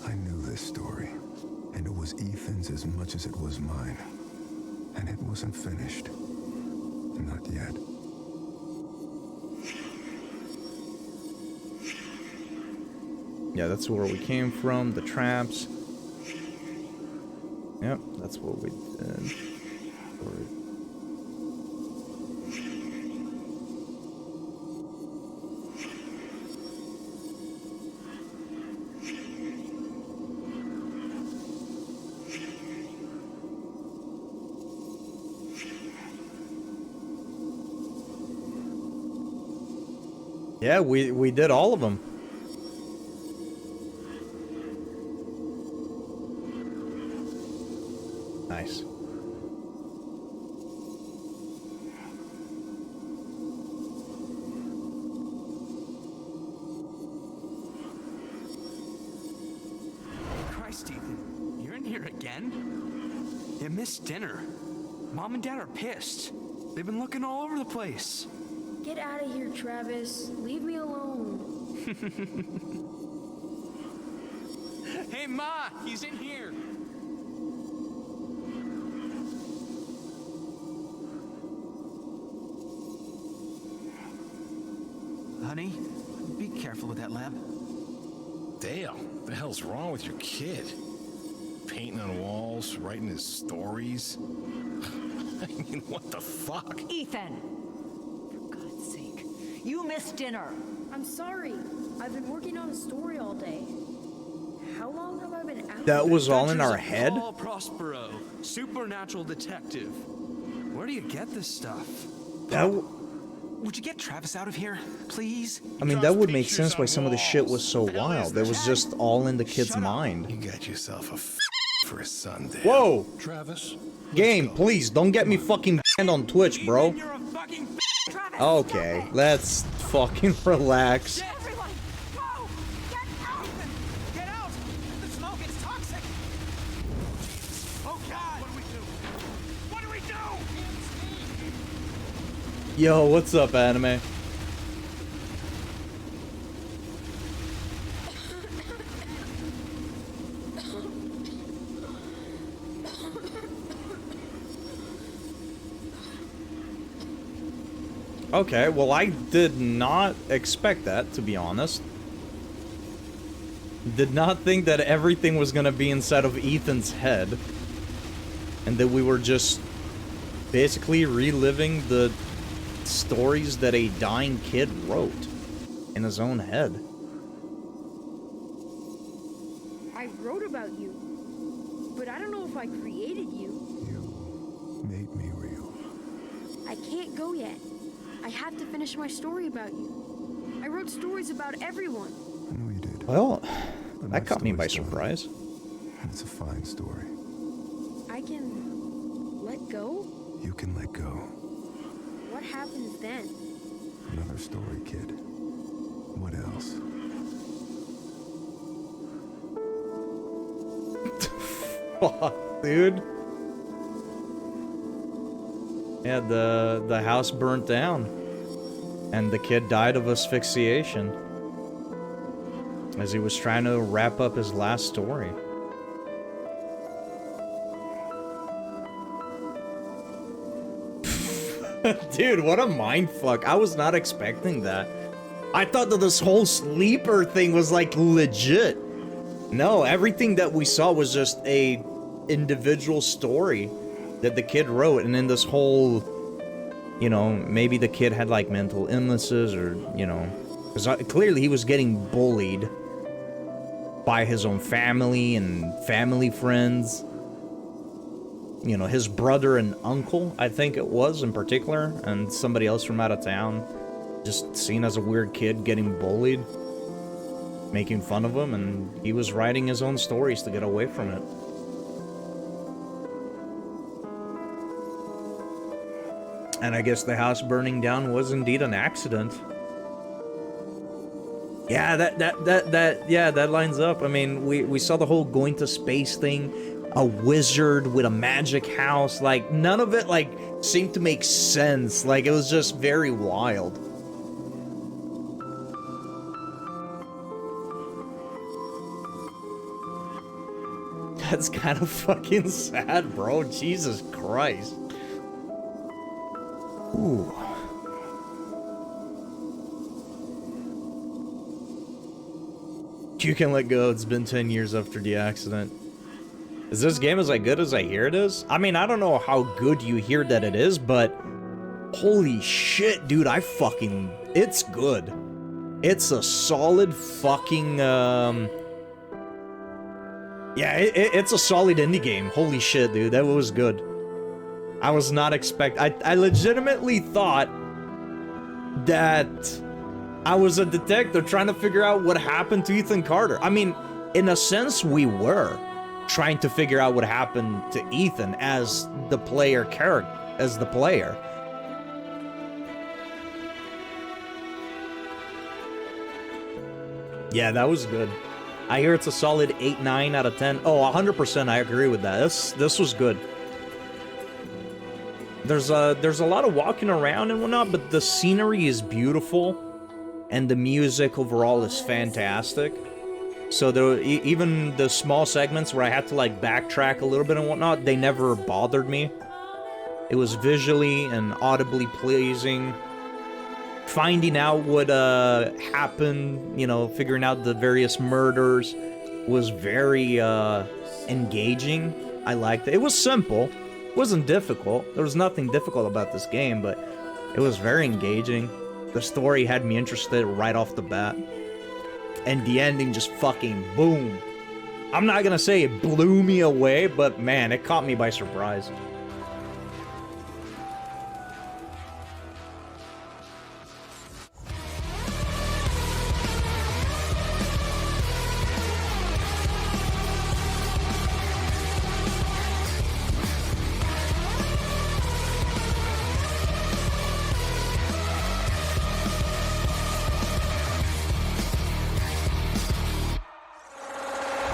I knew this story. And it was Ethan's as much as it was mine. And it wasn't finished. Not yet. Yeah, that's where we came from, the traps. Yep, that's what we did. Yeah, we did all of them. Nice. Christ, Ethan, you're in here again? You missed dinner. Mom and Dad are pissed. They've been looking all over the place. Get out of here, Travis. Leave me alone. Hey, Ma, he's in here. Honey, be careful with that lamp. Dale, what the hell's wrong with your kid? Painting on walls, writing his stories. I mean, what the fuck? Ethan! For God's sake, you missed dinner. I'm sorry. I've been working on a story all day. How long have I been out? That was all in Adventures our of head? Paul Prospero, supernatural detective. Where do you get this stuff? Would you get Travis out of here, please? I mean, that would make sense why some of the shit was so wild. It was just all in the kid's mind. You got yourself a for a son, Dale. Whoa! Travis, Game, please, don't get me fucking banned on Twitch, bro. You're a fucking Travis, Okay, stop it! let's fucking relax. Everyone, go! Get out! Get out! The smoke, it's toxic! Oh, God! What do we do? What do we do? Yo, what's up, anime? Okay, well, I did not expect that, to be honest. Did not think that everything was gonna be inside of Ethan's head. And that we were just basically reliving the stories that a dying kid wrote in his own head. I wrote about you, but I don't know if I created you. You made me real. I can't go yet. I have to finish my story about you. I wrote stories about everyone. I know you did. Well, But that my caught me by story's done. surprise. And it's a fine story. I can let go? You can let go. What happens then? Another story, kid. What else? Fuck, dude. Yeah, the house burnt down. And the kid died of asphyxiation. As he was trying to wrap up his last story. Dude, what a mindfuck. I was not expecting that. I thought that this whole sleeper thing was like legit. No, everything that we saw was just a individual story that the kid wrote, and then this whole, you know, maybe the kid had like mental illnesses, or, you know, because clearly he was getting bullied by his own family and family friends. You know, his brother and uncle, I think it was in particular, and somebody else from out of town, just seen as a weird kid getting bullied, making fun of him, and he was writing his own stories to get away from it. And I guess the house burning down was indeed an accident. Yeah, that lines up. I mean, we saw the whole going to space thing, a wizard with a magic house. Like, none of it, like, seemed to make sense. Like, it was just very wild. That's kind of fucking sad, bro. Jesus Christ. Ooh. You can let go. It's been 10 years after the accident. Is this game as good as I hear it is? I mean, I don't know how good you hear that it is, but holy shit, dude, it's good. It's a solid fucking, yeah, it's a solid indie game. Holy shit, dude, that was good. I was not I legitimately thought that I was a detective trying to figure out what happened to Ethan Carter. I mean, in a sense, we were trying to figure out what happened to Ethan as the player character, as the player. Yeah, that was good. I hear it's a solid 8-9 out of 10. Oh, 100%, I agree with that. This was good. There's a lot of walking around and whatnot, but the scenery is beautiful. And the music overall is fantastic. So even the small segments where I had to like backtrack a little bit and whatnot, they never bothered me. It was visually and audibly pleasing. Finding out what happened, you know, figuring out the various murders was very engaging. I liked it. It was simple. It wasn't difficult. There was nothing difficult about this game, but it was very engaging. The story had me interested right off the bat. And the ending just fucking boom. I'm not gonna say it blew me away, but man, it caught me by surprise.